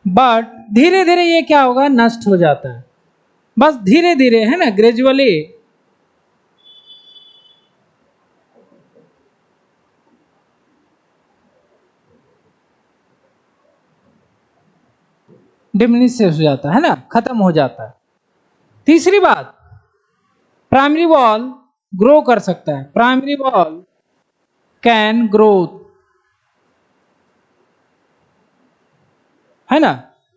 but धीरे धीरे ये क्या होगा? नष्ट हो जाता है। बस धीरे धीरे, है ना, ग्रेजुअली डिमिनिश हो जाता है ना, खत्म हो जाता है। तीसरी बात, प्राइमरी वॉल ग्रो कर सकता है। प्राइमरी वॉल कैन ग्रोथ, है ना,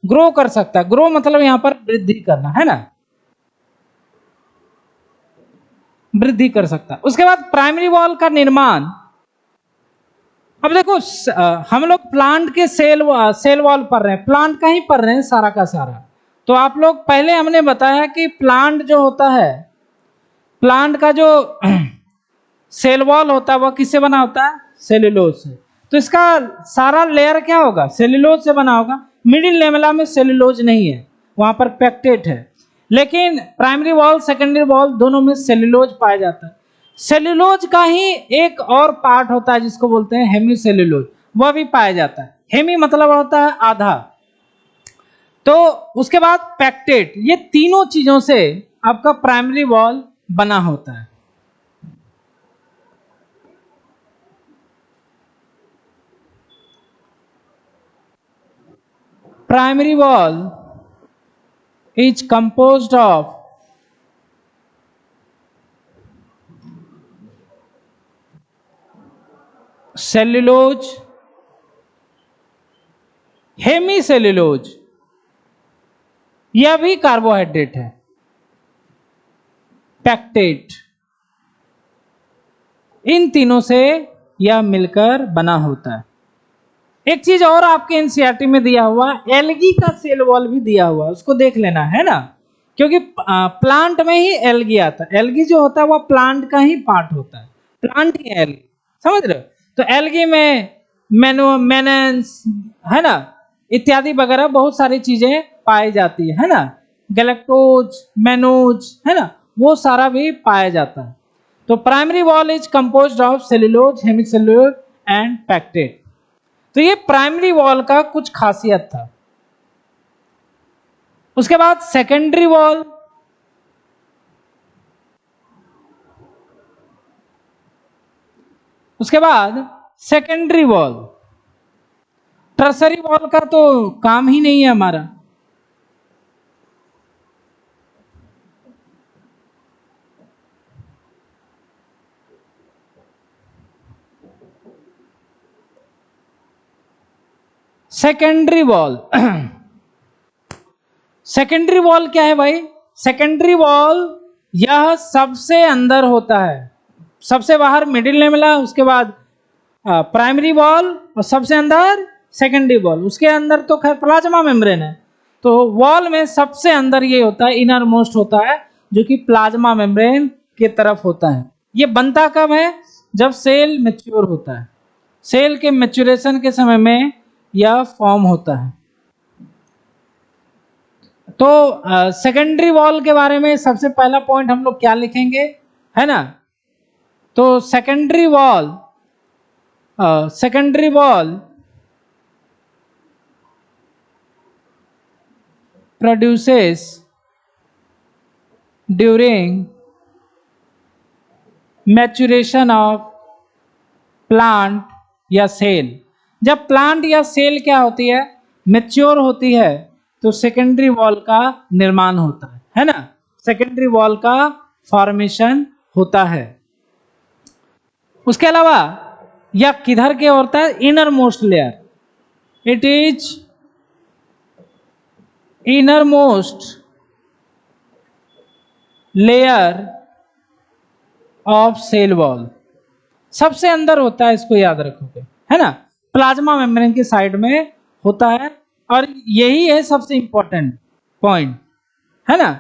ग्रो कर सकता है। ग्रो मतलब यहां पर वृद्धि करना, है ना, वृद्धि कर सकता है। उसके बाद प्राइमरी वॉल का निर्माण, अब देखो हम लोग प्लांट के सेल वॉल पढ़ रहे हैं, प्लांट का ही पढ़ रहे हैं सारा का सारा। तो आप लोग पहले हमने बताया कि प्लांट जो होता है, प्लांट का जो सेल वॉल होता है वह किससे बना होता है? सेल्यूलोज से। तो इसका सारा लेयर क्या होगा? सेल्यूलोज से बना होगा। मिडिल लेमेला में सेल्यूलोज नहीं है, वहां पर पेक्टेट है। लेकिन प्राइमरी वॉल, सेकेंडरी वॉल दोनों में सेल्यूलोज पाया जाता है। सेल्यूलोज का ही एक और पार्ट होता है जिसको बोलते हैं हेमी सेल्यूलोज, वह भी पाया जाता है। हेमी मतलब होता है आधा। तो उसके बाद पेक्टेट, ये तीनों चीजों से आपका प्राइमरी वॉल बना होता है। Primary wall is composed of cellulose, hemicellulose, यह भी कार्बोहाइड्रेट है, पेक्टेट, इन तीनों से यह मिलकर बना होता है। एक चीज और आपके एनसीईआरटी में दिया हुआ, एल्गी का सेल वॉल भी दिया हुआ, उसको देख लेना, है ना, क्योंकि प्लांट में ही एल्गी आता है। एल्गी जो होता है वह प्लांट का ही पार्ट होता है, प्लांट ही एल्गी, समझ रहे हो। तो एल्गी में मेनेंस, है ना, इत्यादि वगैरह बहुत सारी चीजें पाई जाती है ना, गैलेक्टोज, मेनोज, है ना, वो सारा भी पाया जाता है। तो primary wall is composed of cellulose, hemicellulose and pectate. तो ये प्राइमरी वॉल का कुछ खासियत था। उसके बाद सेकेंडरी वॉल, उसके बाद सेकेंडरी वॉल। टर्सरी वॉल का तो काम ही नहीं है हमारा। सेकेंडरी वॉल सेकेंडरी वॉल क्या है भाई? सेकेंडरी वॉल यह सबसे अंदर होता है, सबसे बाहर मिडिल लेमेला, उसके बाद प्राइमरी वॉल और सबसे अंदर सेकेंडरी वॉल। उसके अंदर तो खैर प्लाज्मा मेम्ब्रेन है। तो वॉल में सबसे अंदर ये होता है, इनर मोस्ट होता है, जो कि प्लाज्मा मेम्ब्रेन के तरफ होता है। ये बनता कब है? जब सेल मैच्योर होता है। सेल के मैच्योरेशन के समय में यह फॉर्म होता है। तो सेकेंडरी वॉल के बारे में सबसे पहला पॉइंट हम लोग क्या लिखेंगे, है ना? तो secondary wall produces during maturation of plant या सेल। जब प्लांट या सेल क्या होती है, मैच्योर होती है, तो सेकेंडरी वॉल का निर्माण होता है ना? सेकेंडरी वॉल का फॉर्मेशन होता है। उसके अलावा यह किधर के होता है? Innermost layer. It is innermost layer of cell wall. सबसे अंदर होता है, इसको याद रखोगे, है ना? प्लाज्मा मेम्ब्रेन के साइड में होता है, और यही है सबसे इंपॉर्टेंट पॉइंट, है ना?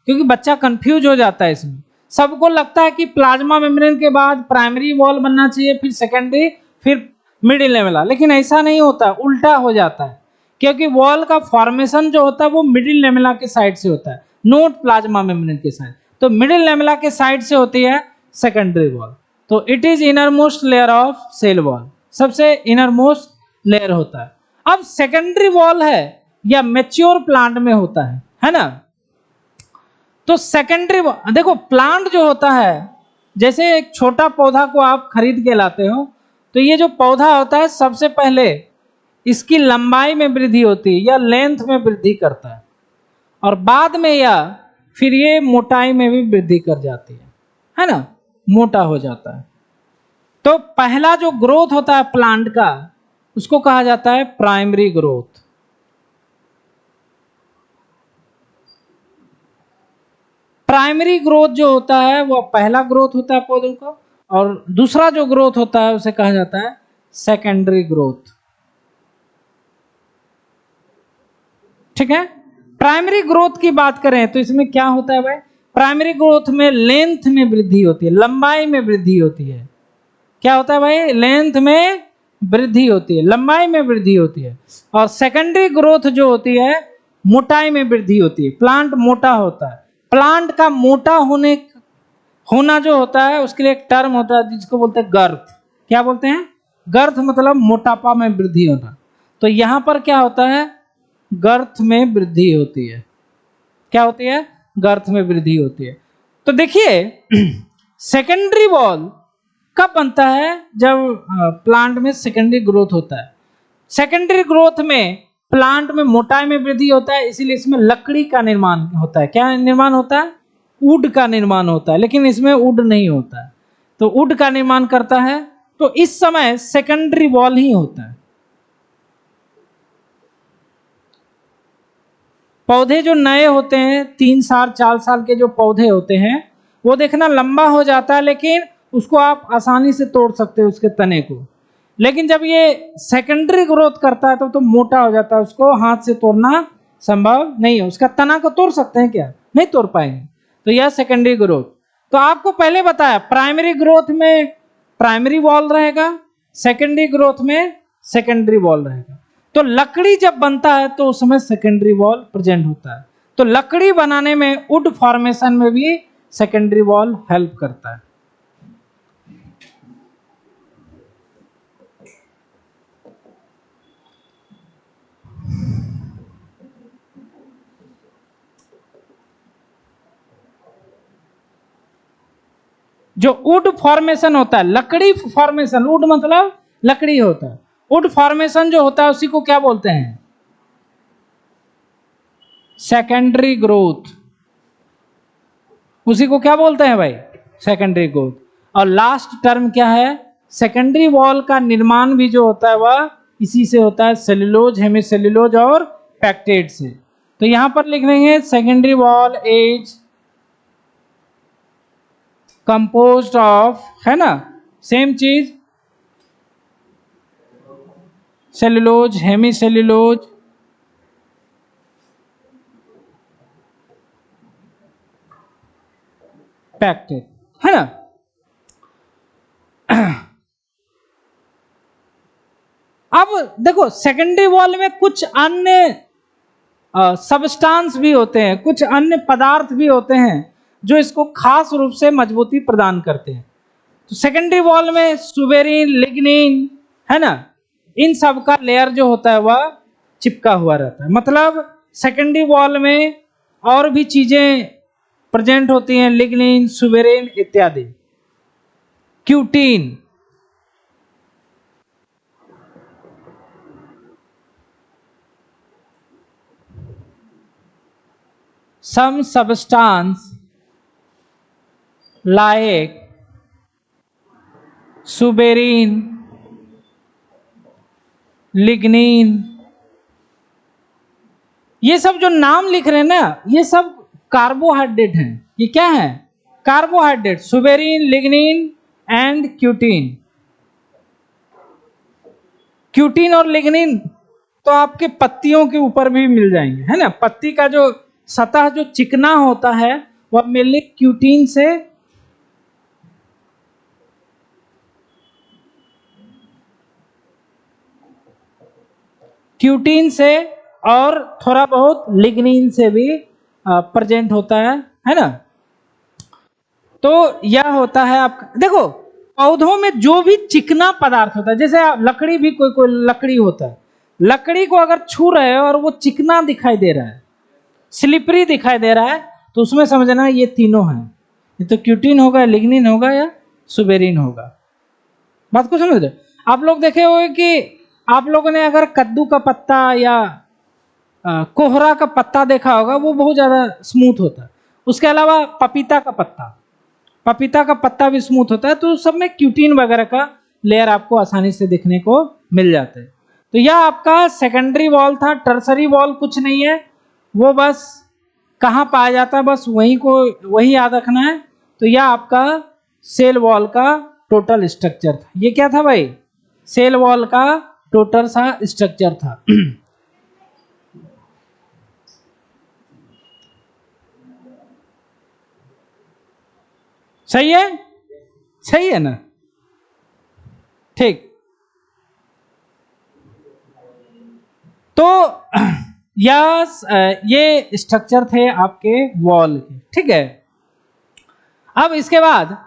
क्योंकि बच्चा कंफ्यूज हो जाता है इसमें। सबको लगता है कि प्लाज्मा मेम्ब्रेन के बाद प्राइमरी वॉल बनना चाहिए, फिर सेकेंडरी, फिर मिडिल लेवल, लेकिन ऐसा नहीं होता, उल्टा हो जाता है। क्योंकि वॉल का फॉर्मेशन जो होता है वो मिडिल लेमेला के साइड से होता है, नोट प्लाज्मा मेम्ब्रेन के साइड। तो मिडिल लेमेला के साइड से होती है सेकेंडरी वॉल। तो it is innermost layer of cell wall, सबसे इनर मोस्ट लेयर होता है। अब सेकेंडरी वॉल है या मैच्योर प्लांट में होता है ना? तो सेकेंडरी, देखो प्लांट जो होता है, जैसे एक छोटा पौधा को आप खरीद के लाते हो, तो ये जो पौधा होता है सबसे पहले इसकी लंबाई में वृद्धि होती है या लेंथ में वृद्धि करता है, और बाद में या फिर ये मोटाई में भी वृद्धि कर जाती है ना? मोटा हो जाता है। तो पहला जो ग्रोथ होता है प्लांट का, उसको कहा जाता है प्राइमरी ग्रोथ। प्राइमरी ग्रोथ जो होता है वो पहला ग्रोथ होता है पौधों का, और दूसरा जो ग्रोथ होता है उसे कहा जाता है सेकेंडरी ग्रोथ। ठीक है? प्राइमरी ग्रोथ की बात करें तो इसमें क्या होता है भाई? प्राइमरी ग्रोथ में लेंथ में वृद्धि होती है, लंबाई में वृद्धि होती है। क्या होता है भाई? लेंथ में वृद्धि होती है, लंबाई में वृद्धि होती है। और सेकेंडरी ग्रोथ जो होती है, मोटाई में वृद्धि होती है, प्लांट मोटा होता है। प्लांट का मोटा होना जो होता है, उसके लिए एक टर्म होता है जिसको बोलते हैं गर्थ। क्या बोलते हैं? गर्थ मतलब मोटापा में वृद्धि होना। तो यहां पर क्या होता है? गर्थ में वृद्धि होती है। क्या होती है? गर्थ में वृद्धि होती है। तो देखिए सेकेंडरी वॉल कब बनता है? जब प्लांट में सेकेंडरी ग्रोथ होता है। सेकेंडरी ग्रोथ में प्लांट में मोटाई में वृद्धि होता है, इसीलिए इसमें लकड़ी का निर्माण होता है। क्या निर्माण होता है? वुड का निर्माण होता है, लेकिन इसमें वुड नहीं होता है। तो वुड का निर्माण करता है, तो इस समय सेकेंडरी वॉल ही होता है। पौधे जो नए होते हैं, 3 साल 4 साल के जो पौधे होते हैं, वो देखना लंबा हो जाता है, लेकिन उसको आप आसानी से तोड़ सकते हो उसके तने को। लेकिन जब ये सेकेंडरी ग्रोथ करता है तो मोटा हो जाता है, उसको हाथ से तोड़ना संभव नहीं है। उसका तना को तोड़ सकते हैं क्या? नहीं तोड़ पाएंगे। तो यह सेकेंडरी ग्रोथ। तो आपको पहले बताया प्राइमरी ग्रोथ में प्राइमरी वॉल रहेगा, सेकेंडरी ग्रोथ में सेकेंडरी वॉल रहेगा। तो लकड़ी जब बनता है तो उस समय सेकेंडरी वॉल प्रेजेंट होता है। तो लकड़ी बनाने में, वुड फॉर्मेशन में भी सेकेंडरी वॉल हेल्प करता है। जो वुड फॉर्मेशन होता है, लकड़ी फॉर्मेशन, वुड मतलब लकड़ी होता है, वुड फॉर्मेशन जो होता है उसी को क्या बोलते हैं? Secondary growth. उसी को क्या बोलते हैं भाई? Secondary growth. और लास्ट टर्म क्या है? सेकेंडरी वॉल का निर्माण भी जो होता है वह इसी से होता है, सेल्यूलोज, हेमिसेल्यूलोज और पैक्टेट से। तो यहां पर लिख देंगे secondary wall is composed of, है ना, सेम चीज, सेल्यूलोज, हेमिसेल्यूलोज, पैक्टेट, है ना। अब देखो सेकेंडरी वॉल में कुछ अन्य सबस्टांस भी होते हैं, कुछ अन्य पदार्थ भी होते हैं जो इसको खास रूप से मजबूती प्रदान करते हैं। तो सेकेंडरी वॉल में सुबेरिन, लिग्निन, है ना, इन सब का लेयर जो होता है वह चिपका हुआ रहता है। मतलब सेकेंडरी वॉल में और भी चीजें प्रेजेंट होती हैं, लिग्निन, सुबेरिन इत्यादि, cutin. Some substance like suberin, lignin, ये सब जो नाम लिख रहे हैं ना, ये सब कार्बोहाइड्रेट हैं। ये क्या है? Carbohydrate, suberin, lignin and cutin. Cutin और लिग्निन तो आपके पत्तियों के ऊपर भी मिल जाएंगे, है ना। पत्ती का जो सतह जो चिकना होता है वह मेनली क्यूटीन से, क्यूटीन से और थोड़ा बहुत लिग्निन से भी प्रेजेंट होता है ना। तो यह होता है आपका, देखो पौधों में जो भी चिकना पदार्थ होता है, जैसे लकड़ी भी, कोई कोई लकड़ी होता है, लकड़ी को अगर छू रहे हो और वो चिकना दिखाई दे रहा है, स्लिपरी दिखाई दे रहा है, तो उसमें समझना ये तीनों हैं। ये तो क्यूटीन होगा, लिग्निन होगा या सुबेरिन होगा। बात को समझ रहे? आप लोग देखे होंगे कि आप लोगों ने अगर कद्दू का पत्ता या कोहरा का पत्ता देखा होगा, वो बहुत ज़्यादा स्मूथ होता है। उसके अलावा पपीता का पत्ता, पपीता का पत्ता भी स्मूथ होता है। तो सब में क्यूटीन वगैरह का लेयर आपको आसानी से देखने को मिल जाता है। तो यह आपका सेकेंडरी वॉल था। टर्सरी वॉल कुछ नहीं है, वो बस कहाँ पाया जाता है, बस वही याद रखना है। तो यह आपका सेल वॉल का टोटल स्ट्रक्चर था। ये क्या था भाई? सेल वॉल का टोटल सा स्ट्रक्चर था। सही है? सही है ना? ठीक। तो ये स्ट्रक्चर थे आपके वॉल के, ठीक है। अब इसके बाद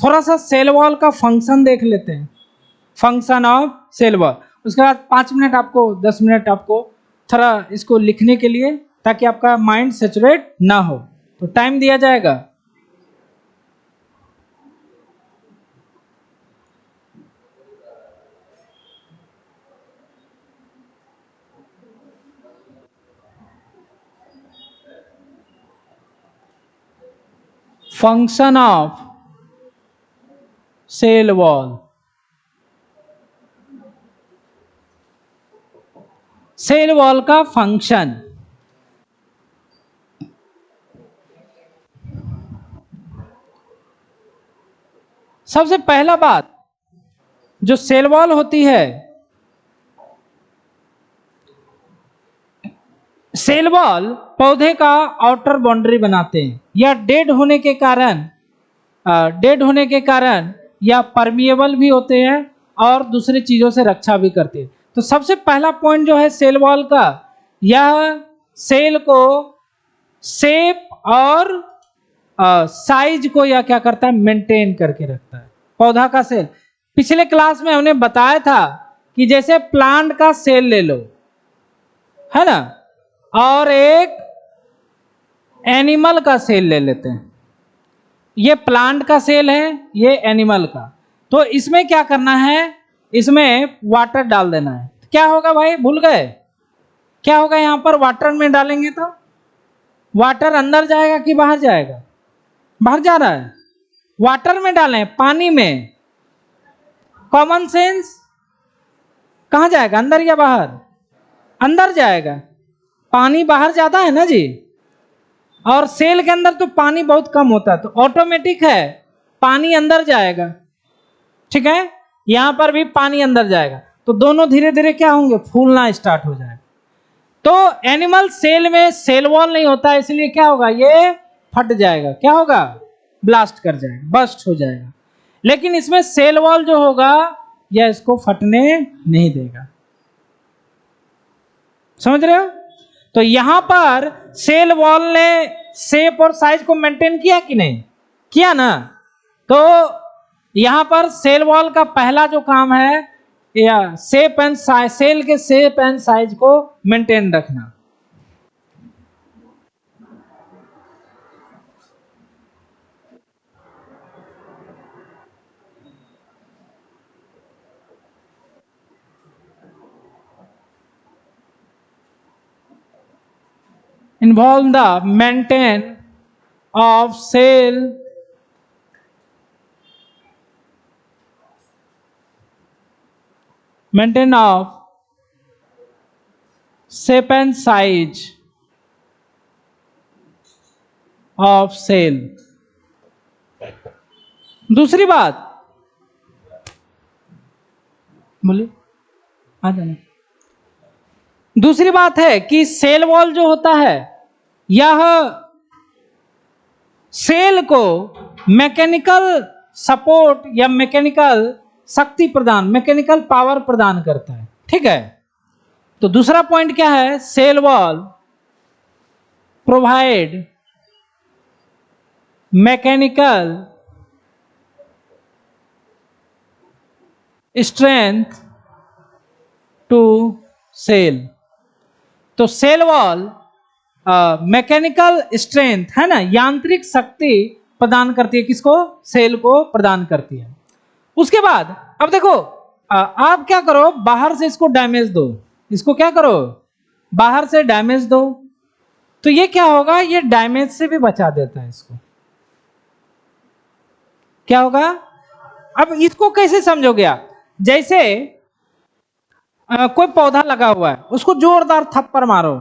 थोड़ा सा सेल वॉल का फंक्शन देख लेते हैं, फंक्शन ऑफ सेल वॉल। उसके बाद 5 मिनट आपको, 10 मिनट आपको थोड़ा इसको लिखने के लिए, ताकि आपका माइंड सेचुरेट ना हो, तो टाइम दिया जाएगा। Function of cell wall. Cell wall का फंक्शन, सबसे पहला बात, जो सेल वॉल होती है, सेल वॉल पौधे का आउटर बाउंड्री बनाते हैं, या डेड होने के कारण या परमिएबल भी होते हैं और दूसरी चीजों से रक्षा भी करते हैं। तो सबसे पहला पॉइंट जो है सेल वॉल का, यह सेल को शेप और साइज को या क्या करता है, मेंटेन करके रखता है। पौधा का सेल, पिछले क्लास में हमने बताया था कि जैसे प्लांट का सेल ले लो, है ना, और एक एनिमल का सेल ले लेते हैं। ये प्लांट का सेल है, ये एनिमल का। तो इसमें क्या करना है, इसमें वाटर डाल देना है। क्या होगा भाई, भूल गए क्या होगा? यहाँ पर वाटर में डालेंगे तो वाटर अंदर जाएगा कि बाहर जाएगा? बाहर जा रहा है। वाटर में डालें, पानी में, कॉमन सेंस, कहाँ जाएगा, अंदर या बाहर? अंदर जाएगा। पानी बाहर जाता है ना जी, और सेल के अंदर तो पानी बहुत कम होता है, तो ऑटोमेटिक है पानी अंदर जाएगा। ठीक है, यहां पर भी पानी अंदर जाएगा, तो दोनों धीरे धीरे क्या होंगे, फूलना स्टार्ट हो जाएगा। तो एनिमल सेल में सेल वॉल नहीं होता है, इसलिए क्या होगा, ये फट जाएगा। क्या होगा, ब्लास्ट कर जाएगा, बस्ट हो जाएगा। लेकिन इसमें सेल वॉल जो होगा यह इसको फटने नहीं देगा। समझ रहे हो? तो यहां पर सेल वॉल ने शेप और साइज को मेंटेन किया कि नहीं किया ना? तो यहां पर सेल वॉल का पहला जो काम है, या शेप एंड साइज, सेल के शेप एंड साइज को मेंटेन रखना। Involve the maintain of cell maintain of shape and size of cell। दूसरी बात बोलिए, आ जाना। दूसरी बात है कि सेल वॉल जो होता है, यह सेल को मैकेनिकल सपोर्ट या मैकेनिकल शक्ति प्रदान, मैकेनिकल पावर प्रदान करता है। ठीक है, तो दूसरा पॉइंट क्या है, cell wall provide mechanical strength to cell. तो सेल वॉल मैकेनिकल स्ट्रेंथ है ना, यांत्रिक शक्ति प्रदान करती है। किसको, सेल को प्रदान करती है। उसके बाद अब देखो, आप क्या करो, बाहर से इसको डैमेज दो, इसको क्या करो, बाहर से डैमेज दो, तो ये क्या होगा, ये डैमेज से भी बचा देता है इसको। क्या होगा, अब इसको कैसे समझोगे आप? जैसे कोई पौधा लगा हुआ है, उसको जोरदार थप्पड़ मारो,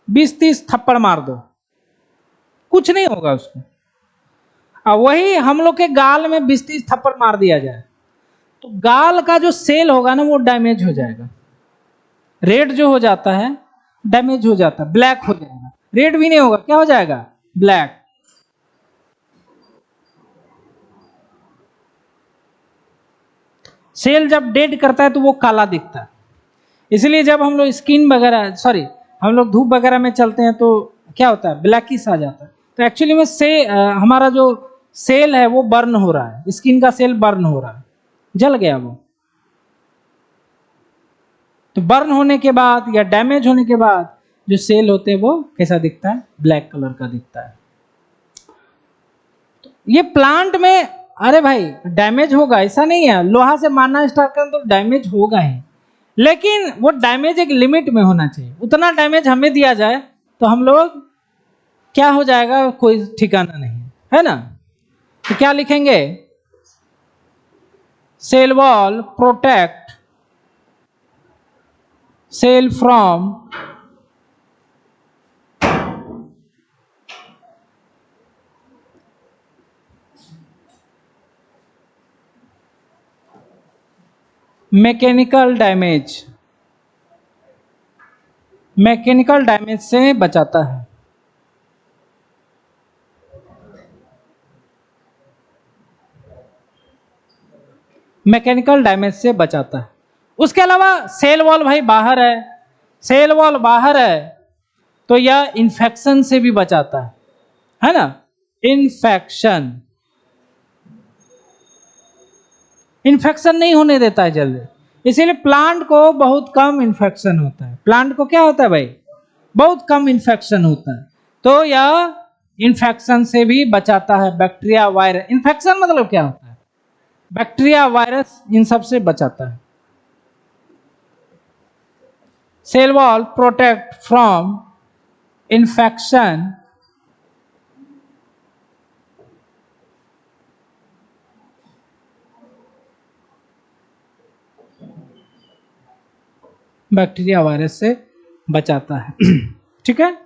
20-30 थप्पड़ मार दो, कुछ नहीं होगा उसको। वही हम लोग के गाल में 20-30 थप्पड़ मार दिया जाए, तो गाल का जो सेल होगा ना, वो डैमेज हो जाएगा। रेड जो हो जाता है, डैमेज हो जाता है, ब्लैक हो जाएगा। रेड भी नहीं होगा, क्या हो जाएगा, ब्लैक। सेल जब डेड करता है तो वो काला दिखता है। इसलिए जब हम लोग स्किन वगैरह, सॉरी, हम लोग धूप वगैरह में चलते हैं तो क्या होता है, ब्लैकिश आ जाता है। तो एक्चुअली में हमारा जो सेल है वो बर्न हो रहा है, स्किन का सेल बर्न हो रहा है, जल गया वो। तो बर्न होने के बाद या डैमेज होने के बाद जो सेल होते हैं वो कैसा दिखता है, ब्लैक कलर का दिखता है। तो ये प्लांट में, अरे भाई डैमेज होगा ऐसा नहीं है, लोहा से मारना स्टार्ट करें तो डैमेज होगा ही, लेकिन वो डैमेज एक लिमिट में होना चाहिए। उतना डैमेज हमें दिया जाए तो हम लोग क्या हो जाएगा, कोई ठिकाना नहीं है ना। तो क्या लिखेंगे, cell wall protect cell from mechanical damage, mechanical damage से बचाता है। मैकेनिकल डैमेज से बचाता है। उसके अलावा सेल वॉल भाई बाहर है, सेल वॉल बाहर है तो यह इन्फेक्शन से भी बचाता है ना, इन्फेक्शन, इन्फेक्शन नहीं होने देता है जल्दी। इसीलिए प्लांट को बहुत कम इन्फेक्शन होता है। प्लांट को क्या होता है भाई, बहुत कम इन्फेक्शन होता है। तो यह इन्फेक्शन से भी बचाता है, बैक्टीरिया वायरस। इन्फेक्शन मतलब क्या होता है? बैक्टीरिया वायरस इन सब से बचाता है। Cell wall protect from infection bacteria virus से बचाता है। ठीक है।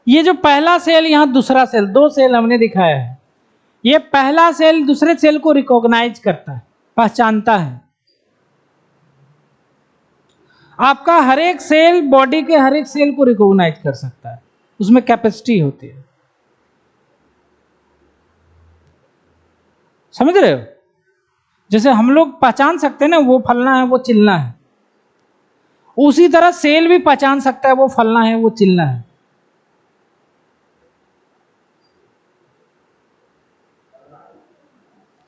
ये जो पहला सेल, यहां दूसरा सेल, दो सेल हमने दिखाया है। ये पहला सेल दूसरे सेल को रिकॉग्नाइज करता है, पहचानता है। आपका हर एक सेल बॉडी के हर एक सेल को रिकॉग्नाइज कर सकता है, उसमें कैपेसिटी होती है। समझ रहे हो? जैसे हम लोग पहचान सकते हैं ना, वो फलना है, वो चिलना है, उसी तरह सेल भी पहचान सकता है वो फलना है, वो चिलना है।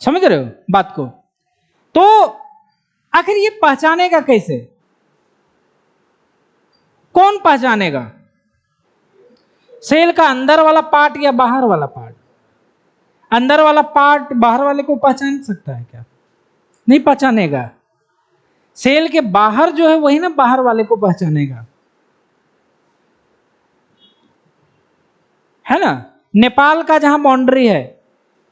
समझ रहे हो बात को? तो आखिर ये पहचानेगा कैसे? कौन पहचानेगा? सेल का अंदर वाला पार्ट या बाहर वाला पार्ट? अंदर वाला पार्ट बाहर वाले को पहचान सकता है क्या? नहीं पहचानेगा। सेल के बाहर जो है वही ना बाहर वाले को पहचानेगा, है ना। नेपाल का जहां बाउंड्री है,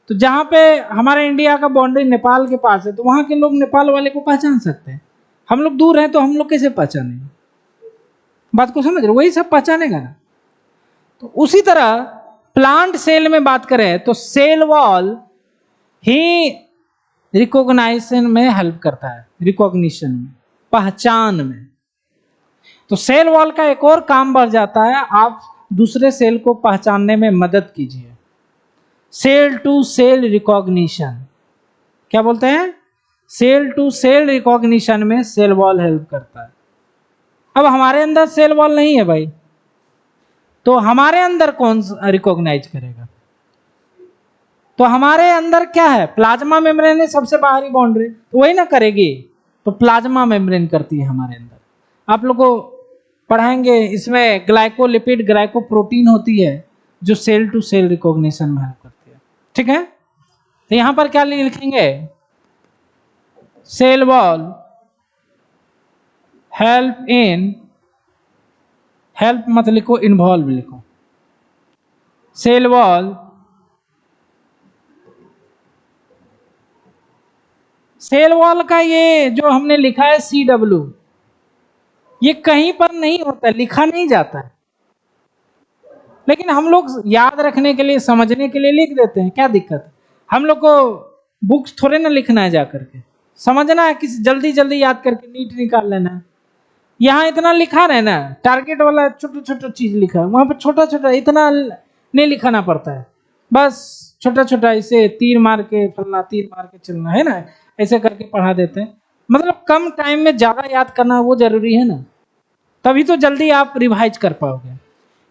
तो जहां पे हमारे इंडिया का बाउंड्री नेपाल के पास है, तो वहां के लोग नेपाल वाले को पहचान सकते हैं। हम लोग दूर हैं तो हम लोग कैसे पहचानेंगे? बात को समझ रहे? वही सब पहचानेगा ना। तो उसी तरह प्लांट सेल में बात करें तो सेल वॉल ही रिकॉग्नाइजेशन में हेल्प करता है, रिकॉग्निशन में, पहचान में। तो सेल वॉल का एक और काम बढ़ जाता है, आप दूसरे सेल को पहचानने में मदद कीजिए। सेल टू सेल रिकॉग्निशन, क्या बोलते हैं? सेल टू सेल रिकॉग्निशन में सेल वॉल हेल्प करता है। अब हमारे अंदर सेल वॉल नहीं है भाई, तो हमारे अंदर कौन रिकॉग्नाइज करेगा? तो हमारे अंदर क्या है? प्लाज्मा मेम्ब्रेन है सबसे बाहरी बाउंड्री, तो वही ना करेगी। तो प्लाज्मा मेम्ब्रेन करती है हमारे अंदर। आप लोग को पढ़ाएंगे, इसमें ग्लाइकोलिपिड ग्लाइकोप्रोटीन होती है जो सेल टू सेल रिकॉग्निशन में हेल्प करती है। ठीक है। तो यहां पर क्या लिखेंगे? Cell wall help in, help मत लिखो, इन्वॉल्व लिखो। सेल वॉल सेल वॉल का ये जो हमने लिखा है CW, ये कहीं पर नहीं होता, लिखा नहीं जाता है, लेकिन हम लोग याद रखने के लिए, समझने के लिए लिख देते हैं। क्या दिक्कत है? हम लोग को बुक्स थोड़े ना लिखना है, जा करके समझना है, किसी जल्दी जल्दी याद करके नीट निकाल लेना है। यहाँ इतना लिखा है ना, टारगेट वाला छोटा छोटा चीज लिखा है, वहां पर छोटा छोटा इतना नहीं लिखाना पड़ता है, बस छोटा छोटा इसे तीर मार के फलना, तीर मार के चलना, है ना, ऐसे करके पढ़ा देते हैं। मतलब कम टाइम में ज्यादा याद करना वो जरूरी है ना, तभी तो जल्दी आप रिवाइज कर पाओगे।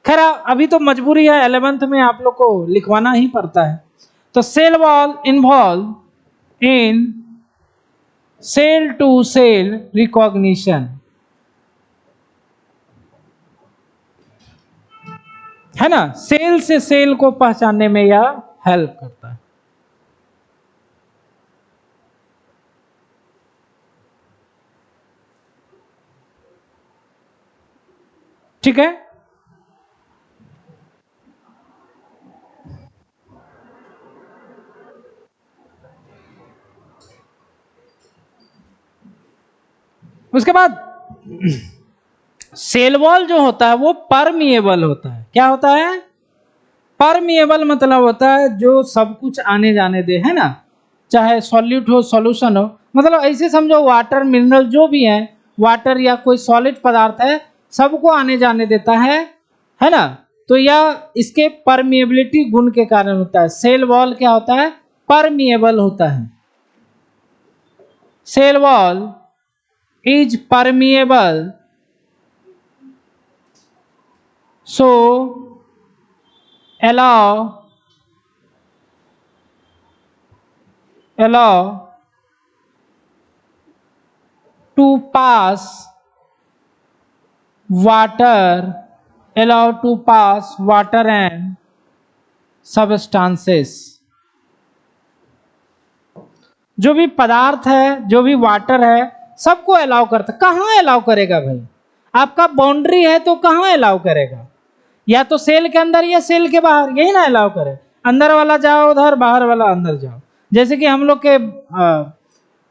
खैर अभी तो मजबूरी है, 11th में आप लोग को लिखवाना ही पड़ता है। तो cell wall involve in cell to cell recognition, है ना, सेल से सेल को पहचानने में यह हेल्प करता है। ठीक है। उसके बाद सेल वॉल जो होता है वो परमिएबल होता है। क्या होता है? परमिएबल मतलब होता है जो सब कुछ आने जाने दे, है ना, चाहे सॉल्यूट हो सॉल्यूशन हो, मतलब ऐसे समझो वाटर मिनरल जो भी है, वाटर या कोई सॉलिड पदार्थ है, सबको आने जाने देता है ना। तो यह इसके परमिएबिलिटी गुण के कारण होता है। सेल वॉल क्या होता है? परमिएबल होता है। Cell wall is permeable so allow to pass water, allow to pass water and substances। जो भी पदार्थ है, जो भी वाटर है, सबको अलाउ करता। कहाँ अलाउ करेगा भाई? आपका बाउंड्री है तो कहाँ अलाउ करेगा? या तो सेल के अंदर या सेल के बाहर, यही ना अलाउ करे। अंदर वाला जाओ उधर, बाहर वाला अंदर जाओ। जैसे कि हम लोग के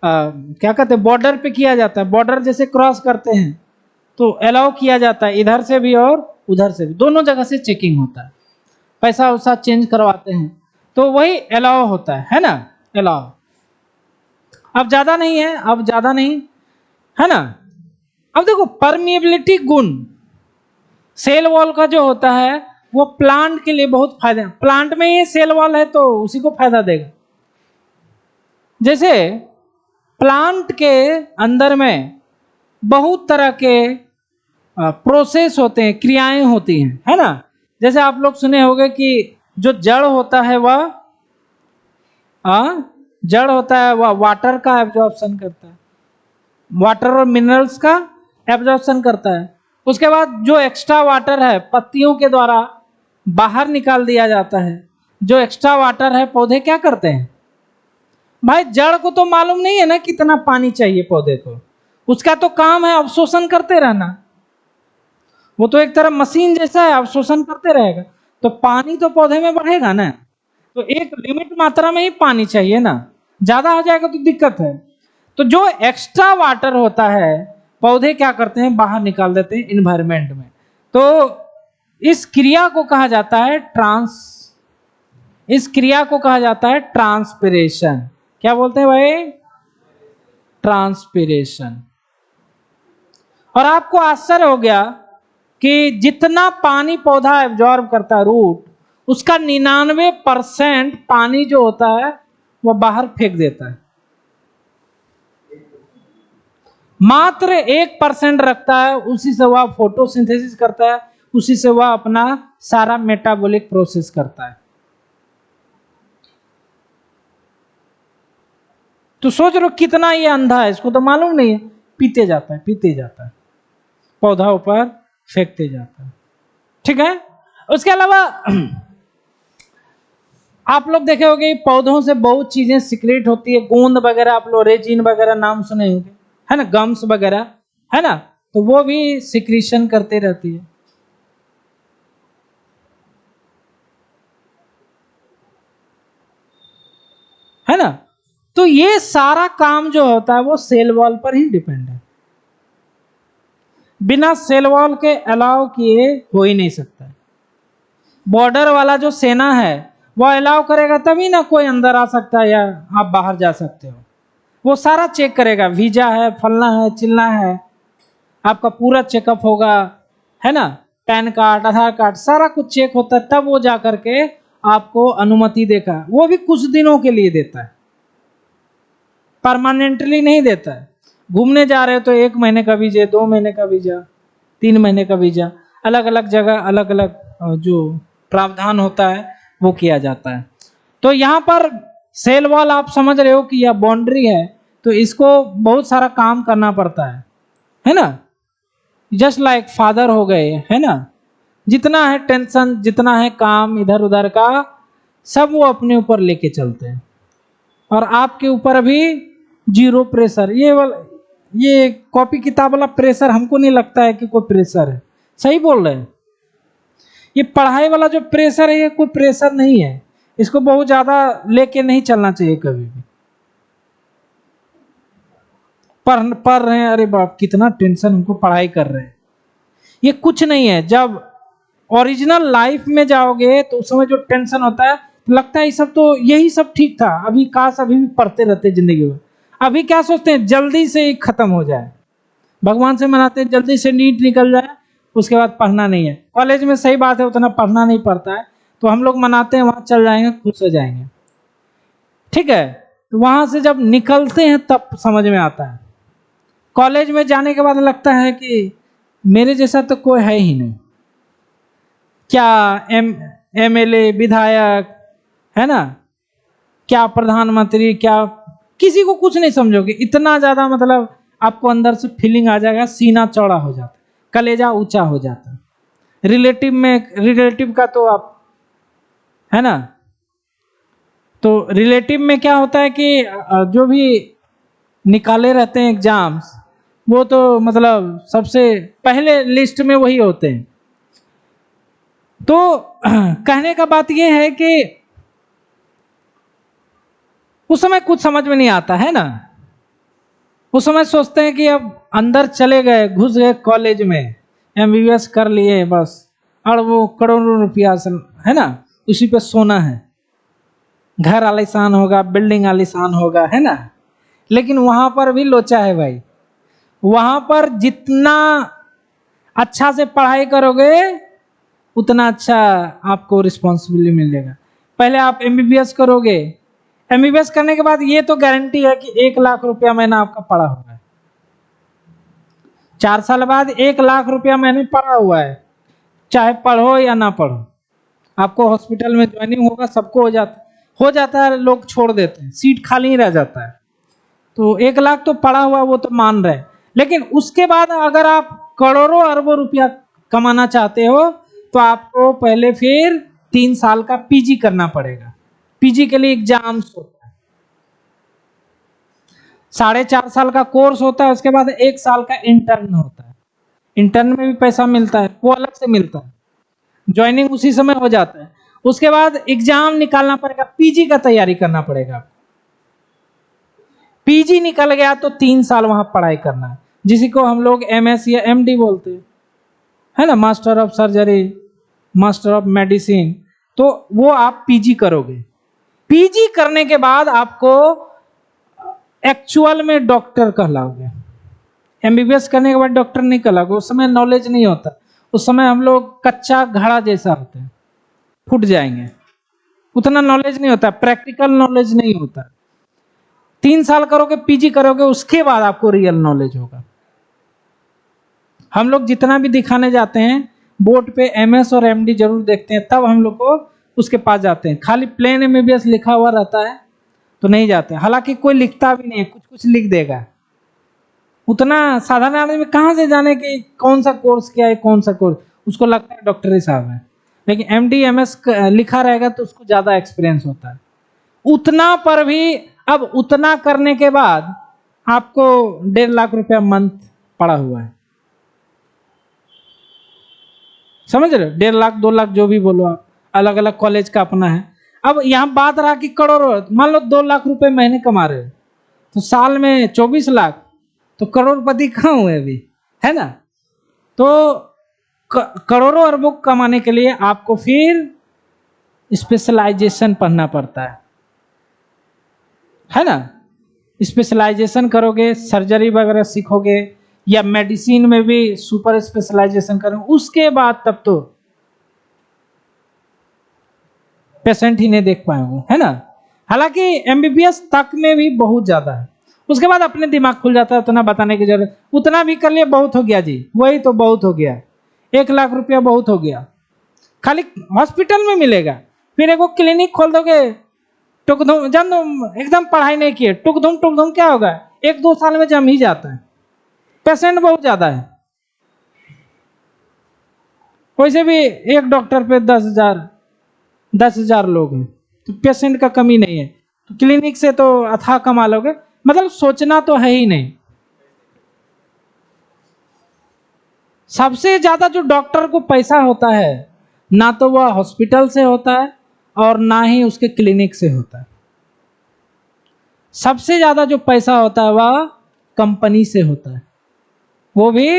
क्या कहते हैं, बॉर्डर पे किया जाता है। बॉर्डर जैसे क्रॉस करते हैं तो अलाउ किया जाता है, इधर से भी और उधर से भी, दोनों जगह से चेकिंग होता है, पैसा वैसा चेंज करवाते हैं, तो वही अलाउ होता है ना, अलाउ। अब ज्यादा नहीं है, अब ज्यादा नहीं है ना। अब देखो परमिएबिलिटी गुण सेल वॉल का जो होता है वो प्लांट के लिए बहुत फायदे। प्लांट में ये सेल वॉल है तो उसी को फायदा देगा। जैसे प्लांट के अंदर में बहुत तरह के प्रोसेस होते हैं, क्रियाएं होती हैं, है ना। जैसे आप लोग सुने होंगे कि जो जड़ होता है वह जड़ होता है वह वाटर का एब्जॉर्प्शन करता है, वाटर और मिनरल्स का एब्जॉर्प्शन करता है। उसके बाद जो एक्स्ट्रा वाटर है पत्तियों के द्वारा बाहर निकाल दिया जाता है। जो एक्स्ट्रा वाटर है पौधे क्या करते हैं भाई? जड़ को तो मालूम नहीं है ना कितना पानी चाहिए पौधे को, उसका तो काम है अवशोषण करते रहना। वो तो एक तरह मशीन जैसा है, अवशोषण करते रहेगा। तो पानी तो पौधे में बढ़ेगा ना, तो एक लिमिट मात्रा में ही पानी चाहिए ना, ज्यादा हो जाएगा तो दिक्कत है। तो जो एक्स्ट्रा वाटर होता है पौधे क्या करते हैं, बाहर निकाल देते हैं इन्वायरमेंट में। तो इस क्रिया को कहा जाता है ट्रांसपिरेशन। क्या बोलते हैं भाई? ट्रांसपिरेशन। और आपको आश्चर्य हो गया कि जितना पानी पौधा एब्जॉर्ब करता है रूट, उसका 99% पानी जो होता है वो बाहर फेंक देता है, मात्र 1% रखता है। उसी से वह फोटोसिंथेसिस करता है, उसी से वह अपना सारा मेटाबॉलिक प्रोसेस करता है। तो सोच लो कितना ये अंधा है, इसको तो मालूम नहीं है, पीते जाता है, पौधा ऊपर फेंकते जाता है। ठीक है। उसके अलावा आप लोग देखे होंगे पौधों से बहुत चीजें सीक्रेट होती है, गोंद वगैरह, आप लोग रेजिन वगैरह नाम सुने होंगे, है ना, गम्स वगैरह, है ना। तो वो भी सिक्रीशन करते रहती है ना। तो ये सारा काम जो होता है वो सेल वॉल पर ही डिपेंड है। बिना सेल वॉल के अलाउ किए हो ही नहीं सकता। बॉर्डर वाला जो सेना है वो अलाउ करेगा तभी ना कोई अंदर आ सकता है या आप बाहर जा सकते हो। वो सारा चेक करेगा, वीजा है, फलना है, चिलना है, आपका पूरा चेकअप होगा, है ना, पैन कार्ड, आधार कार्ड, सारा कुछ चेक होता है, तब वो जा करके आपको अनुमति देगा। वो भी कुछ दिनों के लिए देता है, परमानेंटली नहीं देता है। घूमने जा रहे हो तो 1 महीने का वीजा, 2 महीने का वीजा, 3 महीने का वीजा, अलग अलग जगह अलग अलग जो प्रावधान होता है वो किया जाता है। तो यहाँ पर सेल वॉल आप समझ रहे हो कि यह बाउंड्री है, तो इसको बहुत सारा काम करना पड़ता है ना। जस्ट लाइक फादर हो गए, है ना, जितना है टेंशन, जितना है काम इधर उधर का, सब वो अपने ऊपर लेके चलते हैं। और आपके ऊपर अभी 0 प्रेशर। ये कॉपी किताब वाला प्रेशर हमको नहीं लगता है कि कोई प्रेशर है। सही बोल रहे हैं। ये पढ़ाई वाला जो प्रेशर है ये कोई प्रेशर नहीं है, इसको बहुत ज्यादा लेके नहीं चलना चाहिए कभी भी। पढ़ रहे हैं, अरे बाप कितना टेंशन, हमको पढ़ाई कर रहे हैं, ये कुछ नहीं है। जब ओरिजिनल लाइफ में जाओगे तो उस समय जो टेंशन होता है लगता है ये सब तो यही सब ठीक था, अभी काश अभी भी पढ़ते रहते जिंदगी में। अभी क्या सोचते हैं, जल्दी से खत्म हो जाए, भगवान से मनाते हैं जल्दी से नीट निकल जाए, उसके बाद पढ़ना नहीं है। कॉलेज में सही बात है उतना पढ़ना नहीं पड़ता है, तो हम लोग मनाते हैं वहां चल जाएंगे, खुश हो जाएंगे, ठीक है। तो वहां से जब निकलते हैं तब समझ में आता है। कॉलेज में जाने के बाद लगता है कि मेरे जैसा तो कोई है ही नहीं, क्या एमएलए, विधायक, है ना, क्या प्रधानमंत्री, क्या किसी को कुछ नहीं समझोगे, इतना ज्यादा मतलब आपको अंदर से फीलिंग आ जाएगा, सीना चौड़ा हो जाता है, कलेजा ऊंचा हो जाता है। रिलेटिव का तो आप, है ना, तो रिलेटिव में क्या होता है कि जो भी निकाले रहते हैं एग्जाम्स, वो तो मतलब सबसे पहले लिस्ट में वही होते हैं। तो कहने का बात ये है कि उस समय कुछ समझ में नहीं आता है ना, उस समय सोचते हैं कि अब अंदर चले गए, घुस गए कॉलेज में, एमबीबीएस कर लिए बस, और वो करोड़ों रुपया है ना, उसी पे सोना है, घर आलीशान होगा, बिल्डिंग आलीशान होगा, है ना। लेकिन वहां पर भी लोचा है भाई, वहां पर जितना अच्छा से पढ़ाई करोगे उतना अच्छा आपको रिस्पॉन्सिबिलिटी मिलेगा। पहले आप एमबीबीएस करोगे, एमबीबीएस करने के बाद ये तो गारंटी है कि 1 लाख रुपया महीना आपका पड़ा हुआ है, 4 साल बाद 1 लाख रुपया महीने पड़ा हुआ है, चाहे पढ़ो या ना पढ़ो। आपको हॉस्पिटल में ज्वाइनिंग होगा, सबको हो जाता है, लोग छोड़ देते हैं, सीट खाली ही रह जाता है। तो 1 लाख तो पड़ा हुआ, वो तो मान रहे, लेकिन उसके बाद अगर आप करोड़ों अरबों रुपया कमाना चाहते हो तो आपको पहले फिर 3 साल का पीजी करना पड़ेगा। पीजी के लिए एग्जाम्स होता है, 4.5 साल का कोर्स होता है, उसके बाद 1 साल का इंटर्न होता है। इंटर्न में भी पैसा मिलता है, वो अलग से मिलता है, ज्वाइनिंग उसी समय हो जाता है। उसके बाद एग्जाम निकालना पड़ेगा, पीजी का तैयारी करना पड़ेगा। पीजी निकल गया तो 3 साल वहां पढ़ाई करना है, जिसी को हम लोग एमएस या एमडी बोलते हैं, है ना, master of surgery, master of medicine. तो वो आप पीजी करोगे, पीजी करने के बाद आपको एक्चुअल में डॉक्टर कहलाओगे। एमबीबीएस करने के बाद डॉक्टर नहीं कहलाओगे, उस समय नॉलेज नहीं होता, उस समय हम लोग कच्चा घड़ा जैसा होते हैं, फूट जाएंगे, उतना नॉलेज नहीं होता, प्रैक्टिकल नॉलेज नहीं होता। 3 साल करोगे, पीजी करोगे, उसके बाद आपको रियल नॉलेज होगा। हम लोग जितना भी दिखाने जाते हैं बोर्ड पे एमएस और एमडी जरूर देखते हैं, तब हम लोग को उसके पास जाते हैं। खाली प्लेन एमबीबीएस लिखा हुआ रहता है तो नहीं जाते, हालांकि कोई लिखता भी नहीं है, कुछ कुछ लिख देगा। उतना साधारण आदमी कहाँ से जाने कि कौन सा कोर्स क्या है, कौन सा कोर्स, उसको लगता है डॉक्टर साहब है। लेकिन एमडी एमएस लिखा रहेगा तो उसको ज्यादा एक्सपीरियंस होता है। उतना पर भी, अब उतना करने के बाद आपको 1.5 लाख रुपया मंथ पड़ा हुआ है, समझ रहे हो, 1.5 लाख 2 लाख जो भी बोलो आप, अलग अलग कॉलेज का अपना है। अब यहाँ बात रहा कि करोड़ों, मान लो 2 लाख रुपए महीने कमा रहे हो तो साल में 24 लाख, तो करोड़पति कहाँ हुए अभी, है ना। तो करोड़ों अरबों कमाने के लिए आपको फिर स्पेशलाइजेशन पढ़ना पड़ता है ना। स्पेशलाइजेशन करोगे, सर्जरी वगैरह सीखोगे, या मेडिसिन में भी सुपर स्पेशलाइजेशन करोगे, उसके बाद तब तो पेशेंट ही नहीं देख पाएंगे, है ना। हालांकि एमबीबीएस तक में भी बहुत ज्यादा है, उसके बाद अपने दिमाग खुल जाता है, उतना बताने की जरूरत, उतना भी कर लिए बहुत हो गया जी, वही तो बहुत हो गया, 1 लाख रुपया बहुत हो गया, खाली हॉस्पिटल में मिलेगा। फिर एक क्लिनिक खोल दोगे, टुकधुम, जब एकदम पढ़ाई नहीं किए, टुकधुम क्या होगा, 1-2 साल में जम ही जाता है, पेशेंट बहुत ज्यादा है। वैसे भी एक डॉक्टर पे 10,000 लोग हैं, तो पेशेंट का कमी नहीं है, तो क्लिनिक से तो अथाह कमा लोगे, मतलब सोचना तो है ही नहीं। सबसे ज्यादा जो डॉक्टर को पैसा होता है, ना तो वह हॉस्पिटल से होता है और ना ही उसके क्लिनिक से होता है। सबसे ज्यादा जो पैसा होता है वह कंपनी से होता है, वो भी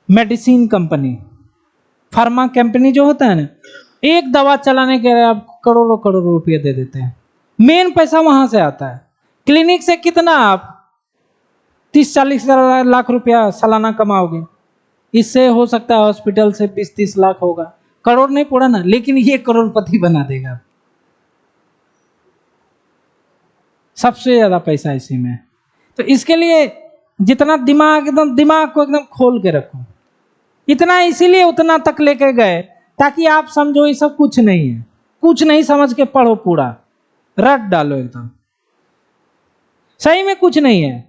मेडिसिन कंपनी, फार्मा कंपनी जो होता है ना, एक दवा चलाने के लिए आपको करोड़ों करोड़ों रुपए दे देते हैं, मेन पैसा वहां से आता है। क्लिनिक से कितना आप 30-40 लाख रुपया सालाना कमाओगे, इससे हो सकता है हॉस्पिटल से 20-30 लाख होगा, करोड़ नहीं पड़ा ना, लेकिन ये करोड़पति बना देगा। सबसे ज्यादा पैसा इसी में। तो इसके लिए जितना दिमाग को एकदम खोल के रखो, इतना इसीलिए उतना तक लेके गए ताकि आप समझो ये सब कुछ नहीं है, कुछ नहीं समझ के पढ़ो, पूरा रट डालो एकदम, सही में कुछ नहीं है।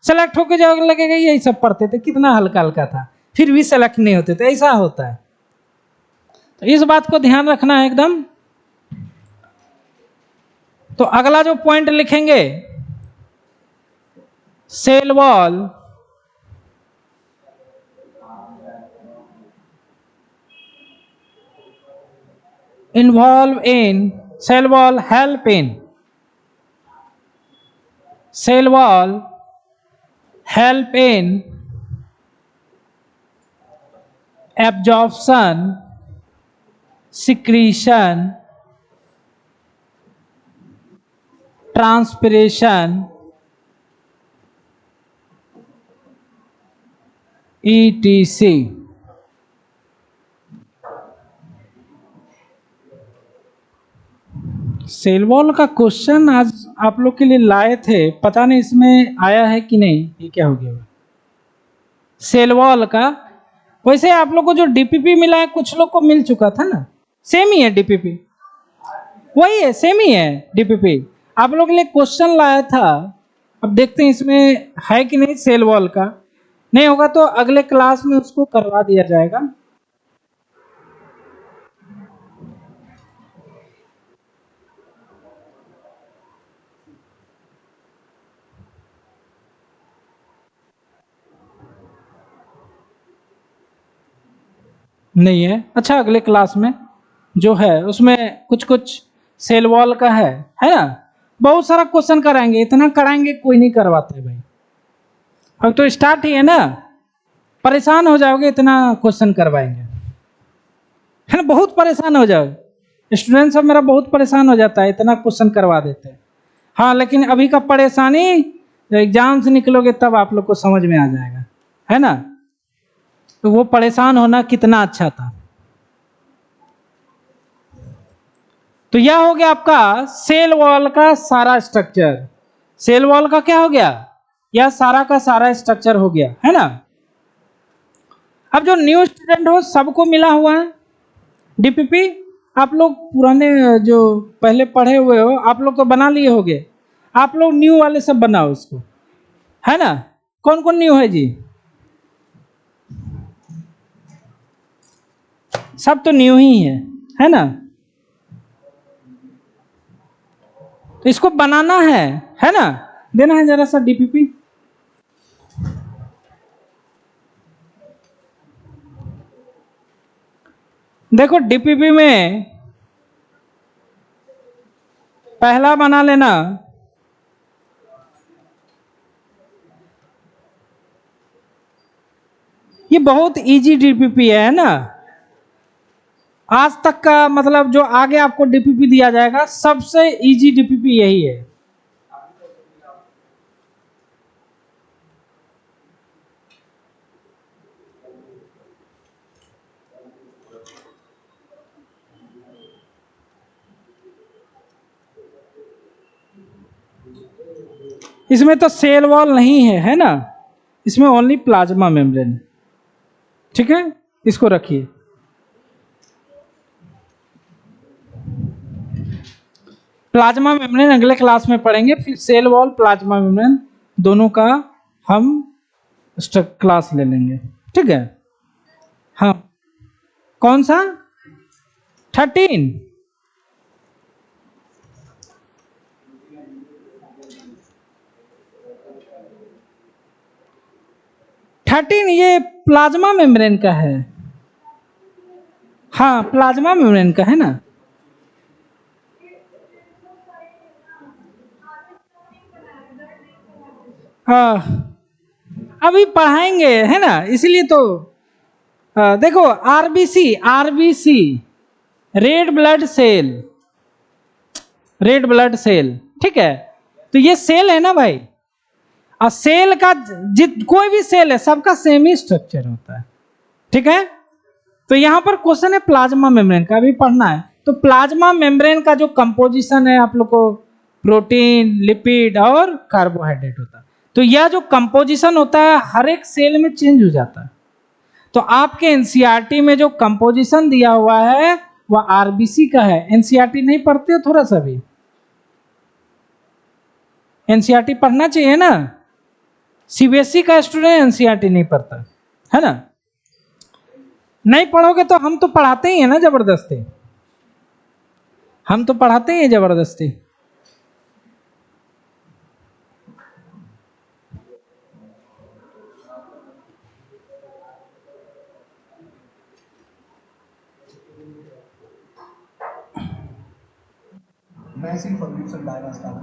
सेलेक्ट होके जाओगे लगेगा यही सब पढ़ते थे, कितना हल्का हल्का था, फिर भी सेलेक्ट नहीं होते थे, ऐसा होता है। तो इस बात को ध्यान रखना है एकदम। तो अगला जो पॉइंट लिखेंगे, cell wall involve in cell wall help in cell wall help in absorption, secretion, transpiration, etc. Cell wall का क्वेश्चन आज आप लोग के लिए लाए थे, पता नहीं इसमें आया है कि नहीं, ये क्या हो गया सेल वॉल का। वैसे आप लोग को जो डीपीपी मिला है कुछ लोग को मिल चुका था ना, सेम ही है डीपीपी, वही है, सेम ही है डीपीपी। आप लोग के लिए क्वेश्चन लाया था, अब देखते हैं इसमें है कि नहीं सेल वॉल का। नहीं होगा तो अगले क्लास में उसको करवा दिया जाएगा। नहीं है, अच्छा अगले क्लास में जो है उसमें कुछ कुछ सेल वॉल का है ना। बहुत सारा क्वेश्चन कराएंगे, इतना कराएंगे कोई नहीं करवाता है भाई, अब तो स्टार्ट ही है ना, परेशान हो जाओगे, इतना क्वेश्चन करवाएंगे, है ना, बहुत परेशान हो जाओगे। स्टूडेंट सब मेरा बहुत परेशान हो जाता है, इतना क्वेश्चन करवा देते हैं। हाँ लेकिन अभी का परेशानी एग्जाम से निकलोगे तब आप लोग को समझ में आ जाएगा, है ना। तो वो परेशान होना कितना अच्छा था। तो यह हो गया आपका सेल वॉल का सारा स्ट्रक्चर। सेल वॉल का क्या हो गया, यह सारा का सारा स्ट्रक्चर हो गया, है ना। अब जो न्यू स्टूडेंट हो सबको मिला हुआ है डीपीपी, आप लोग पुराने जो पहले पढ़े हुए हो आप लोग तो बना लिए होगे, आप लोग न्यू वाले सब बनाओ इसको, है ना। कौन कौन न्यू है जी, सब तो न्यू ही है ना। तो इसको बनाना है ना, देना है जरा सा डीपीपी। देखो डीपीपी में पहला बना लेना ये बहुत इजी डीपीपी है ना, आज तक का मतलब जो आगे आपको डीपीपी दिया जाएगा सबसे इजी डीपीपी यही है। इसमें तो सेल वॉल नहीं है ना, इसमें ओनली प्लाज्मा मेम्ब्रेन, ठीक है, इसको रखिए। प्लाज्मा मेम्ब्रेन अगले क्लास में पढ़ेंगे, फिर सेल वॉल प्लाज्मा मेम्ब्रेन दोनों का हम क्लास ले लेंगे, ठीक है। हाँ कौन सा 13, ये प्लाज्मा मेम्ब्रेन का है, हाँ प्लाज्मा मेम्ब्रेन का है ना। हाँ अभी पढ़ाएंगे है ना, इसलिए तो देखो RBC red blood cell, red blood cell, ठीक है। तो ये सेल है ना भाई, और सेल का कोई भी सेल है सबका सेम ही स्ट्रक्चर होता है, ठीक है। तो यहां पर क्वेश्चन है प्लाज्मा मेम्ब्रेन का, अभी पढ़ना है। तो प्लाज्मा मेम्ब्रेन का जो कंपोजिशन है आप लोग को प्रोटीन, लिपिड और कार्बोहाइड्रेट होता है। तो यह जो कंपोजिशन होता है हर एक सेल में चेंज हो जाता है। तो आपके एनसीईआरटी में जो कंपोजिशन दिया हुआ है वह आरबीसी का है। एनसीईआरटी नहीं पढ़ते हो थोड़ा सा भी, एनसीईआरटी पढ़ना चाहिए ना, सीबीएसई का स्टूडेंट एनसीईआरटी नहीं पढ़ता है ना। नहीं पढ़ोगे तो हम तो पढ़ाते ही है ना जबरदस्ती, हम तो पढ़ाते ही हैं जबरदस्ती। Massive pollution diagnostic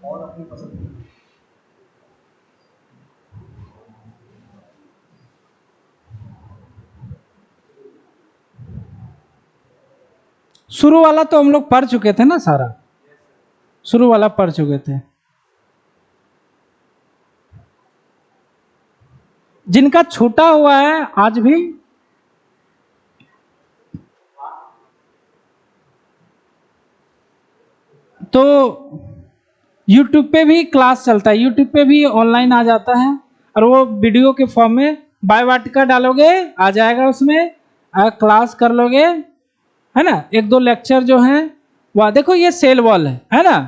और अपनी पसंद की। शुरू वाला तो हम लोग पढ़ चुके थे ना, सारा शुरू वाला पढ़ चुके थे। जिनका छूटा हुआ है आज भी तो YouTube पे भी क्लास चलता है, YouTube पे भी ऑनलाइन आ जाता है और वो वीडियो के फॉर्म में बाय वाटिका डालोगे आ जाएगा, उसमें क्लास कर लोगे है ना। एक दो लेक्चर जो हैं वह देखो, ये सेल वॉल है ना,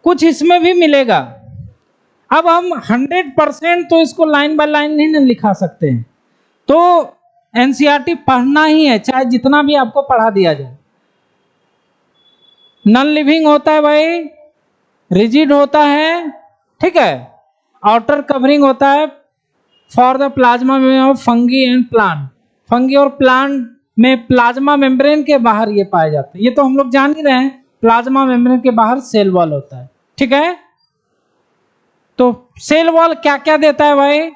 कुछ इसमें भी मिलेगा। अब हम 100% तो इसको लाइन बाय लाइन नहीं ना लिखा सकते हैं, तो एनसीईआरटी पढ़ना ही है, चाहे जितना भी आपको पढ़ा दिया जाए। नॉन लिविंग होता है भाई, रिजिड होता है, ठीक है, आउटर कवरिंग होता है फॉर द प्लाज्मा में of fungi and plant. Fungi और प्लांट में प्लाज्मा मेम्ब्रेन के बाहर ये पाए जाते हैं, ये तो हम लोग जान ही रहे हैं, प्लाज्मा मेम्ब्रेन के बाहर सेल वॉल होता है, ठीक है। तो सेल वॉल क्या क्या देता है भाई,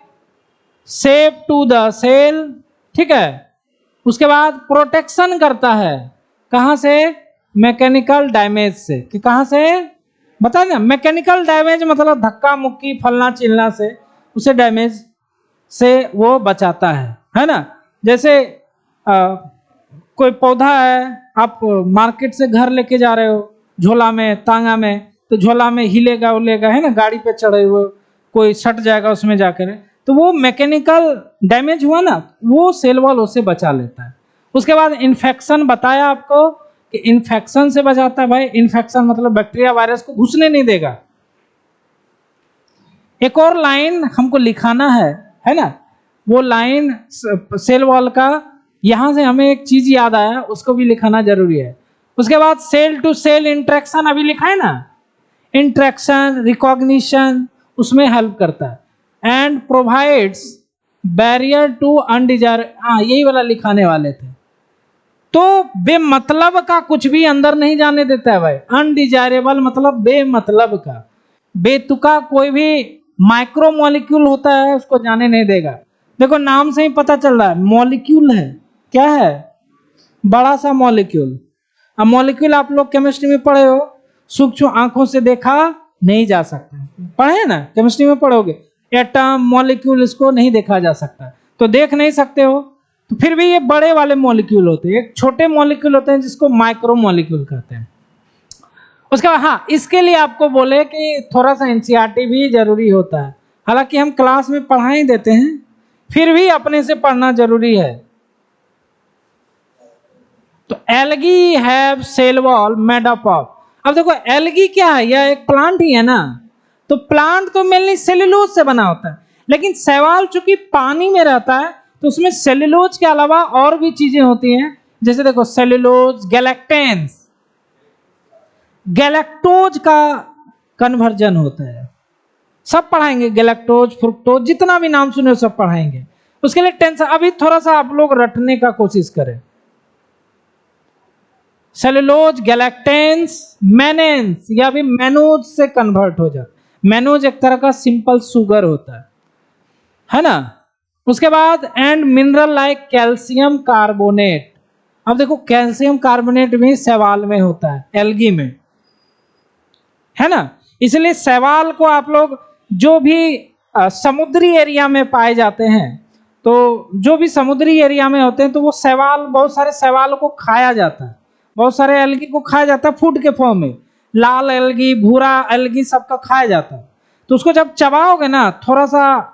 शेप टू द सेल, ठीक है। उसके बाद प्रोटेक्शन करता है, कहां से, मैकेनिकल डैमेज से। कि कहां से बता ना, मैकेनिकल डैमेज मतलब धक्का मुक्की फलना चिलना से, उसे डैमेज से वो बचाता है ना। जैसे कोई पौधा है, आप मार्केट से घर लेके जा रहे हो झोला में तांगा में, तो झोला में हिलेगा उलेगा है ना, गाड़ी पे चढ़े हुए कोई सट जाएगा उसमें जाकर, तो वो मैकेनिकल डैमेज हुआ ना, वो सेल वॉल उसे बचा लेता है। उसके बाद इन्फेक्शन बताया आपको कि इन्फेक्शन से बचाता है भाई, इन्फेक्शन मतलब बैक्टीरिया वायरस को घुसने नहीं देगा। एक और लाइन हमको लिखाना है ना, वो लाइन सेल वॉल का, यहां से हमें एक चीज याद आया, उसको भी लिखाना जरूरी है। उसके बाद सेल टू सेल इंटरेक्शन अभी लिखा है ना, इंटरेक्शन रिकॉग्निशन उसमें हेल्प करता है एंड प्रोवाइड्स बैरियर टू अनडिजायर, हाँ यही वाला लिखाने वाले थे। तो बेमतलब का कुछ भी अंदर नहीं जाने देता है भाई, अनडिजायरेबल मतलब बेमतलब का, बेतुका कोई भी माइक्रो मॉलिक्यूल होता है उसको जाने नहीं देगा। देखो नाम से ही पता चल रहा है मॉलिक्यूल है, क्या है, बड़ा सा मॉलिक्यूल। अब मॉलिक्यूल आप लोग केमिस्ट्री में पढ़े हो, सूक्ष्म आंखों से देखा नहीं जा सकता, पढ़े ना केमिस्ट्री में पढ़ोगे, एटम मॉलिक्यूल इसको नहीं देखा जा सकता, तो देख नहीं सकते हो, तो फिर भी ये बड़े वाले मॉलिक्यूल होते हैं, एक छोटे मॉलिक्यूल होते हैं जिसको माइक्रो मॉलिक्यूल कहते हैं। उसके बाद हाँ, इसके लिए आपको बोले कि थोड़ा सा एनसीईआरटी भी जरूरी होता है, हालांकि हम क्लास में पढ़ा ही देते हैं, फिर भी अपने से पढ़ना जरूरी है। तो algae have cell wall made up of, अब देखो एल्गी क्या है, यह एक प्लांट ही है ना, तो प्लांट तो मेनली सेल्यूलोज से बना होता है, लेकिन शैवाल चूंकि पानी में रहता है तो उसमें सेल्यूलोज के अलावा और भी चीजें होती हैं, जैसे देखो सेल्यूलोज, गैलेक्टेंस, गैलेक्टोज का कन्वर्जन होता है, सब पढ़ाएंगे, गैलेक्टोज फ्रुक्टोज जितना भी नाम सुने सब पढ़ाएंगे। उसके लिए टेंशन अभी थोड़ा सा आप लोग रटने का कोशिश करें। सेल्यूलोज, गैलेक्टेंस, मैनेंस, या भी मैनोज से कन्वर्ट हो जाता, मैनोज एक तरह का सिंपल शुगर होता है ना। उसके बाद and mineral like calcium carbonate, अब देखो कैल्शियम कार्बोनेट भी शैवाल में होता है, एल्गी में, है ना। इसलिए शैवाल को आप लोग जो भी समुद्री एरिया में पाए जाते हैं, तो जो भी समुद्री एरिया में होते हैं तो वो शैवाल, बहुत सारे शैवाल को खाया जाता है, बहुत सारे एल्गी को खाया जाता है फूड के फॉर्म में, लाल एल्गी भूरा एल्गी सबका खाया जाता है। तो उसको जब चबाओगे ना, थोड़ा सा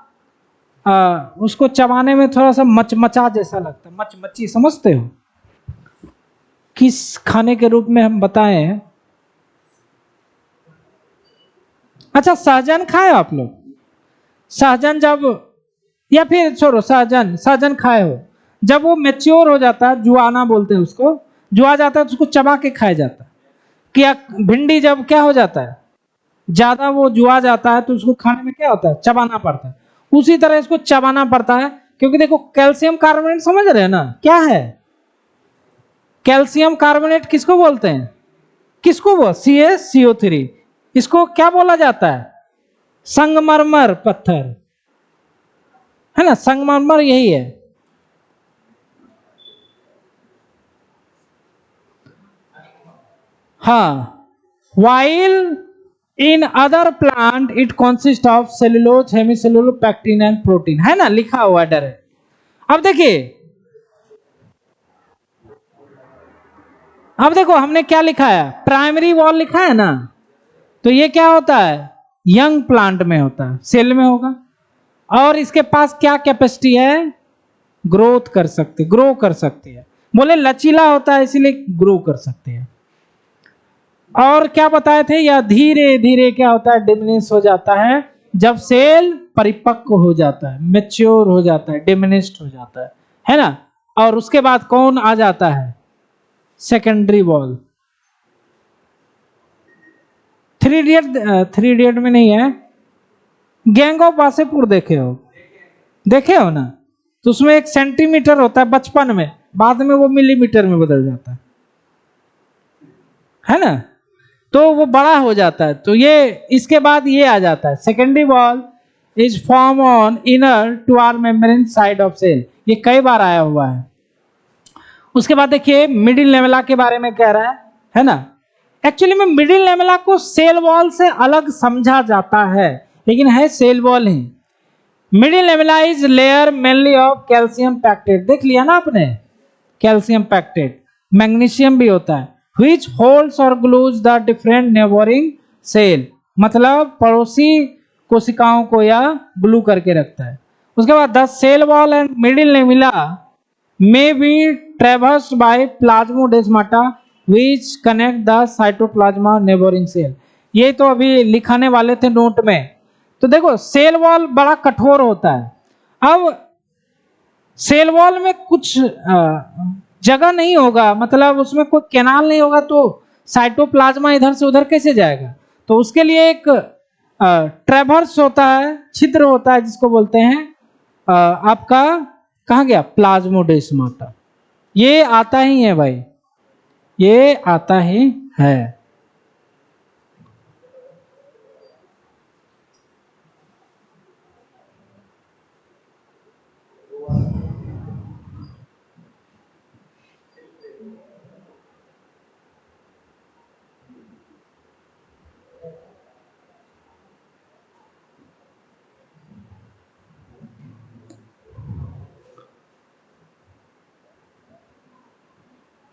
उसको चबाने में थोड़ा सा मचमचा जैसा लगता है, मचमची समझते हो, किस खाने के रूप में हम बताएं, अच्छा, सहजन खाए आप लोग? सहजन जब, या फिर छोड़ो, सहजन सहजन खाए हो, जब वो मेच्योर हो जाता है, जुआना बोलते हैं उसको, जुआ जाता है तो उसको चबा के खाया जाता है। क्या भिंडी जब क्या हो जाता है, ज्यादा वो जुआ जाता है तो उसको खाने में क्या होता है, चबाना पड़ता है। उसी तरह इसको चबाना पड़ता है, क्योंकि देखो कैल्शियम कार्बोनेट समझ रहे हैं ना क्या है? कैल्शियम कार्बोनेट किसको बोलते हैं? किसको वो CaCO3, इसको क्या बोला जाता है? संगमरमर पत्थर, है ना, संगमरमर यही है। हाँ, while in other plant it consists of cellulose, hemicellulose, pectin and protein, है ना, लिखा हुआ डायरेक्ट। अब देखिए, अब देखो हमने क्या लिखा है, प्राइमरी वॉल लिखा है ना, तो ये क्या होता है, यंग प्लांट में होता है, सेल में होगा, और इसके पास क्या कैपेसिटी है, ग्रोथ कर सकते, ग्रो कर सकती है, बोले लचीला होता है इसीलिए ग्रो कर सकते हैं। और क्या बताए थे, यह धीरे धीरे क्या होता है, डिमिनिश हो जाता है जब सेल परिपक्व हो जाता है, मैच्योर हो जाता है, डिमिनिश्ड हो जाता है ना। और उसके बाद कौन आ जाता है, सेकेंडरी वॉल। थ्री इडियट में नहीं है, गैंग ऑफ वासेपुर देखे हो ना, तो उसमें 1 सेंटीमीटर होता है बचपन में, बाद में वो मिलीमीटर में बदल जाता है ना, तो वो बड़ा हो जाता है। तो ये इसके बाद ये आ जाता है, secondary wall is form on inner to our membrane side of cell, ये कई बार आया हुआ है। उसके बाद देखिए मिडिल लेमेला के बारे में कह रहा है ना। एक्चुअली में मिडिल लेमेला को सेल वॉल से अलग समझा जाता है, लेकिन है सेल वॉल ही। Middle lamella is layer mainly of calcium pectate, देख लिया ना आपने, कैल्शियम पैक्टेट, मैग्नीशियम भी होता है, which holds or glues the different neighboring cell, मतलब पड़ोसी कोशिकाओं को या ग्लू करके रखता है। उसके बाद the cell wall and middle lamella may be traversed by plasmodesmata which connect the cytoplasma neighboring cell, ये तो अभी लिखाने वाले थे नोट में। तो देखो सेल वॉल बड़ा कठोर होता है। अब सेल वॉल में कुछ जगह नहीं होगा, मतलब उसमें कोई कैनाल नहीं होगा, तो साइटोप्लाज्मा इधर से उधर कैसे जाएगा, तो उसके लिए एक ट्रेवर्स होता है, छिद्र होता है, जिसको बोलते हैं आपका, कहाँ गया, प्लाज्मोडेस्माटा, ये आता ही है भाई, ये आता ही है।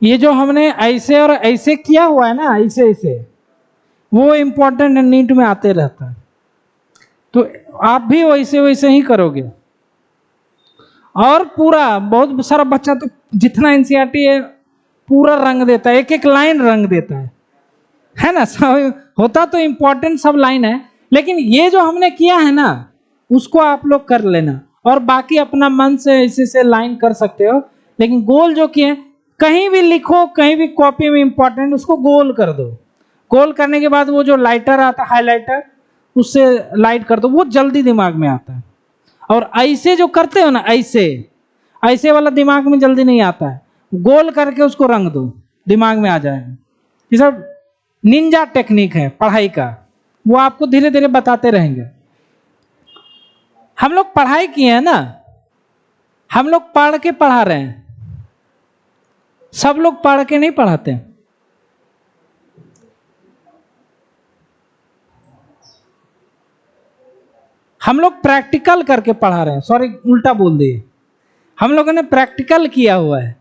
ये जो हमने ऐसे और ऐसे किया हुआ है ना, ऐसे ऐसे, वो इंपॉर्टेंट नीट में आते रहता है, तो आप भी वैसे वैसे ही करोगे। और पूरा बहुत सारा बच्चा तो जितना एनसीईआरटी है पूरा रंग देता है, एक एक लाइन रंग देता है ना, सब होता तो इंपॉर्टेंट सब लाइन है, लेकिन ये जो हमने किया है ना उसको आप लोग कर लेना, और बाकी अपना मन से ऐसे से लाइन कर सकते हो, लेकिन गोल जो किए, कहीं भी लिखो, कहीं भी कॉपी में इंपॉर्टेंट, उसको गोल कर दो। गोल करने के बाद वो जो लाइटर आता है, हाईलाइटर, उससे लाइट कर दो, वो जल्दी दिमाग में आता है। और ऐसे जो करते हो ना, ऐसे ऐसे वाला दिमाग में जल्दी नहीं आता है, गोल करके उसको रंग दो, दिमाग में आ जाएगा। ये सब निंजा टेक्निक है पढ़ाई का, वो आपको धीरे धीरे बताते रहेंगे। हम लोग पढ़ाई किए हैं ना, हम लोग पढ़ के पढ़ा रहे हैं, सब लोग पढ़ के नहीं पढ़ाते हैं। हम लोग प्रैक्टिकल करके पढ़ा रहे हैं, सॉरी उल्टा बोल दिए, हम लोगों ने प्रैक्टिकल किया हुआ है।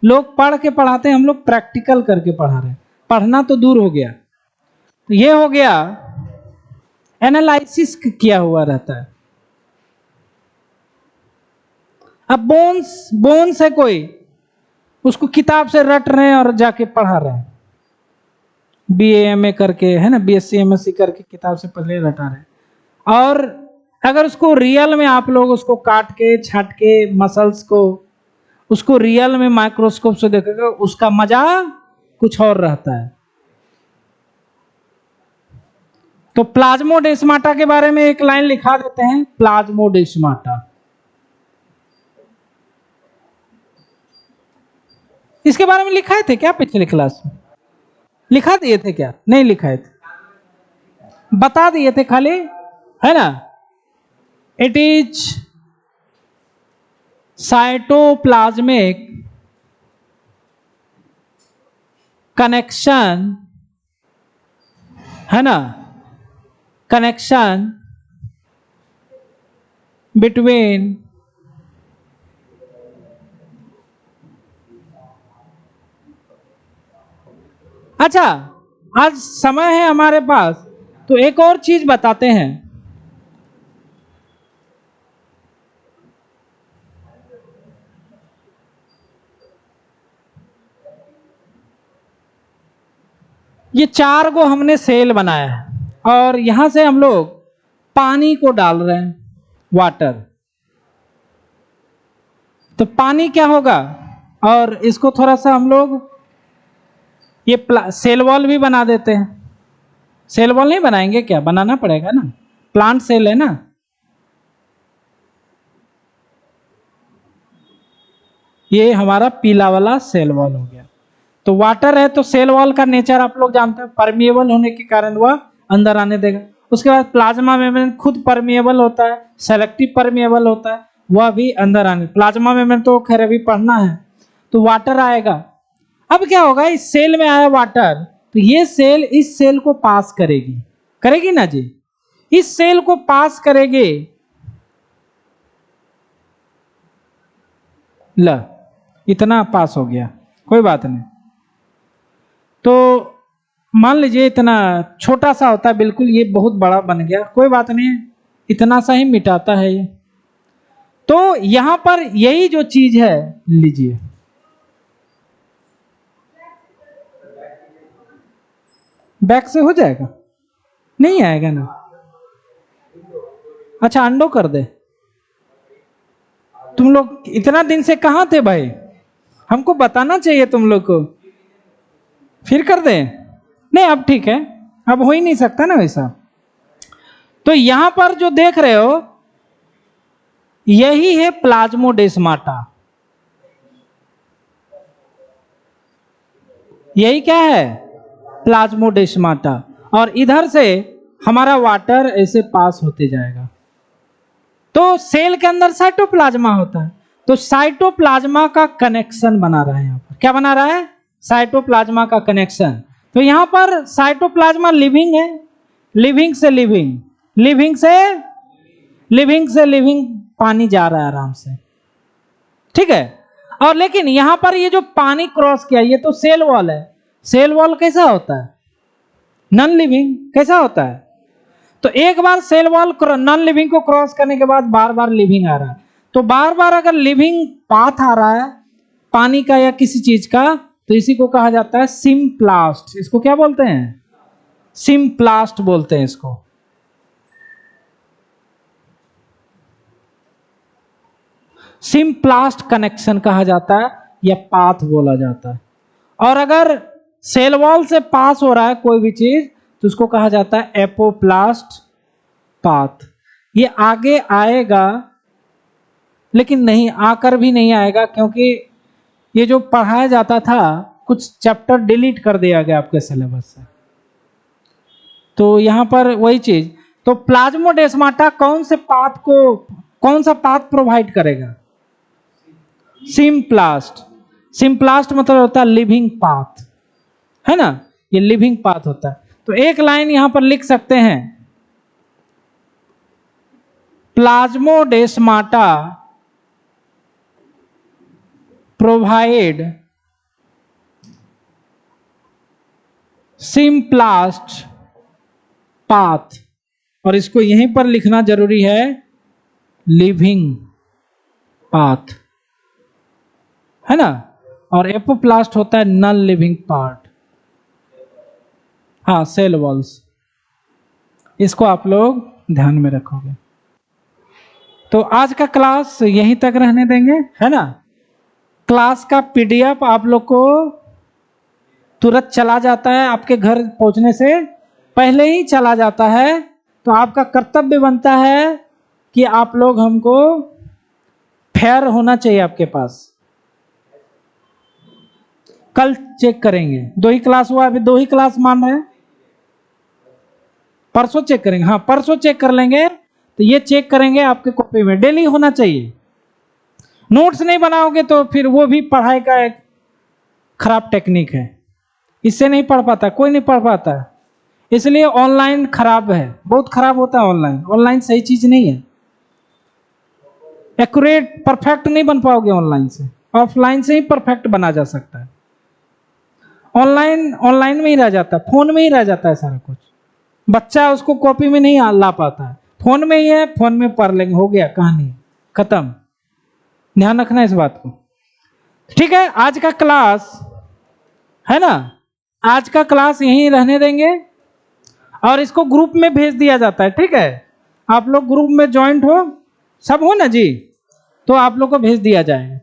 लोग पढ़ के पढ़ाते हैं, हम लोग प्रैक्टिकल करके पढ़ा रहे हैं। पढ़ना तो दूर हो गया, तो ये हो गया एनालिसिस किया हुआ रहता है। अब बोन्स है कोई, उसको किताब से रट रहे हैं और जाके पढ़ा रहे हैं। BA MA करके, है ना, BSc MSc करके किताब से पहले रटा रहे। और अगर उसको रियल में आप लोग उसको काट के छाट के मसल्स को उसको रियल में माइक्रोस्कोप से देखेगा, उसका मजा कुछ और रहता है। तो प्लाज्मोडेस्माटा के बारे में एक लाइन लिखा देते हैं, प्लाज्मोडेस्माटा। इसके बारे में लिखाए थे क्या पिछले क्लास में? लिखा दिए थे क्या? नहीं लिखाए थे, बता दिए थे खाली, है ना। इट इज साइटोप्लाज्मिक कनेक्शन, है ना, कनेक्शन बिटवीन अच्छा, आज समय है हमारे पास, तो एक और चीज बताते हैं। ये 4 गो हमने सेल बनाया है और यहां से हम लोग पानी को डाल रहे हैं, वाटर। तो पानी क्या होगा, और इसको थोड़ा सा हम लोग ये सेल वॉल भी बना देते हैं। सेल वॉल नहीं बनाएंगे क्या? बनाना पड़ेगा ना, प्लांट सेल है ना। ये हमारा पीला वाला सेल वॉल हो गया। तो वाटर है तो सेल वॉल का नेचर आप लोग जानते हैं, परमिएबल होने के कारण वह अंदर आने देगा। उसके बाद प्लाज्मा मेम्ब्रेन खुद परमिएबल होता है, सेलेक्टिव परमिएबल होता है, वह भी अंदर आने। प्लाज्मा मेम्ब्रेन तो खैर अभी पढ़ना है। तो वाटर आएगा। अब क्या होगा, इस सेल में आया वाटर, तो ये सेल इस सेल को पास करेगी, करेगी ना जी, इस सेल को पास करेगी। ल इतना पास हो गया, कोई बात नहीं। तो मान लीजिए इतना छोटा सा होता है बिल्कुल, ये बहुत बड़ा बन गया, कोई बात नहीं, इतना सा ही मिटाता है ये। तो यहां पर यही जो चीज है, लीजिए, बैक से हो जाएगा, नहीं आएगा ना। अच्छा अंडो कर दे। तुम लोग इतना दिन से कहां थे भाई, हमको बताना चाहिए तुम लोग को। फिर कर दे, नहीं अब ठीक है, अब हो ही नहीं सकता ना वैसा। तो यहां पर जो देख रहे हो यही है प्लाज्मोडेस्माटा। यही क्या है, प्लाज्मोडेस्माटा। और इधर से हमारा वाटर ऐसे पास होते जाएगा। तो सेल के अंदर साइटोप्लाज्मा होता है, तो साइटोप्लाज्मा का कनेक्शन बना रहा है। यहां पर क्या बना रहा है, साइटोप्लाज्मा का कनेक्शन। तो यहां पर साइटोप्लाज्मा लिविंग है, लिविंग से लिविंग, लिविंग से लिविंग से लिविंग पानी जा रहा है आराम से, ठीक है। और लेकिन यहां पर ये जो पानी क्रॉस किया, ये तो सेल वॉल है। सेल वॉल कैसा होता है, नॉन लिविंग। कैसा होता है, तो एक बार सेल वॉल नॉन लिविंग को क्रॉस करने के बाद बार बार लिविंग आ रहा है। तो बार बार अगर लिविंग पाथ आ रहा है पानी का या किसी चीज का, तो इसी को कहा जाता है सिम्प्लास्ट। इसको क्या बोलते हैं, सिम्प्लास्ट बोलते हैं इसको। सिम्प्लास्ट कनेक्शन कहा जाता है या पाथ बोला जाता है। और अगर सेल वॉल से पास हो रहा है कोई भी चीज, तो उसको कहा जाता है एपोप्लास्ट पाथ। ये आगे आएगा लेकिन नहीं, आकर भी नहीं आएगा, क्योंकि ये जो पढ़ाया जाता था कुछ चैप्टर डिलीट कर दिया गया आपके सिलेबस से। तो यहां पर वही चीज, तो प्लाज्मोडेस्माटा कौन सा पाथ प्रोवाइड करेगा, सिम्प्लास्ट। सिम्प्लास्ट मतलब होता है लिविंग पाथ, है ना, ये लिविंग पाथ होता है। तो एक लाइन यहां पर लिख सकते हैं, प्लाज्मोडेस्माटा प्रोवाइड सिम्प्लास्ट पाथ। और इसको यहीं पर लिखना जरूरी है, लिविंग पाथ, है ना। और एपोप्लास्ट होता है नॉन लिविंग पार्ट। हाँ, सेल वॉल्स, इसको आप लोग ध्यान में रखोगे। तो आज का क्लास यहीं तक रहने देंगे, है ना। क्लास का पीडीएफ आप लोग को तुरंत चला जाता है, आपके घर पहुंचने से पहले ही चला जाता है। तो आपका कर्तव्य बनता है कि आप लोग हमको फेयर होना चाहिए आपके पास। कल चेक करेंगे, 2 ही क्लास हुआ, अभी 2 ही क्लास मान रहे हैं। परसों चेक करेंगे, हाँ परसों चेक कर लेंगे। तो ये चेक करेंगे आपके कॉपी में, डेली होना चाहिए। नोट्स नहीं बनाओगे तो फिर वो भी पढ़ाई का एक खराब टेक्निक है, इससे नहीं पढ़ पाता, कोई नहीं पढ़ पाता। इसलिए ऑनलाइन खराब है, बहुत खराब होता है ऑनलाइन। ऑनलाइन सही चीज नहीं है, एक्यूरेट परफेक्ट नहीं बन पाओगे ऑनलाइन से। ऑफलाइन से ही परफेक्ट बना जा सकता है। ऑनलाइन में ही रह जाता है, फोन में ही रह जाता है सारा कुछ। बच्चा उसको कॉपी में नहीं ला पाता है, फोन में ही है, फोन में पढ़ लेंगे, हो गया कहानी खत्म। ध्यान रखना इस बात को, ठीक है। आज का क्लास है ना, आज का क्लास यहीं रहने देंगे और इसको ग्रुप में भेज दिया जाता है, ठीक है। आप लोग ग्रुप में ज्वाइंट हो, सब हो ना जी, तो आप लोग को भेज दिया जाएगा।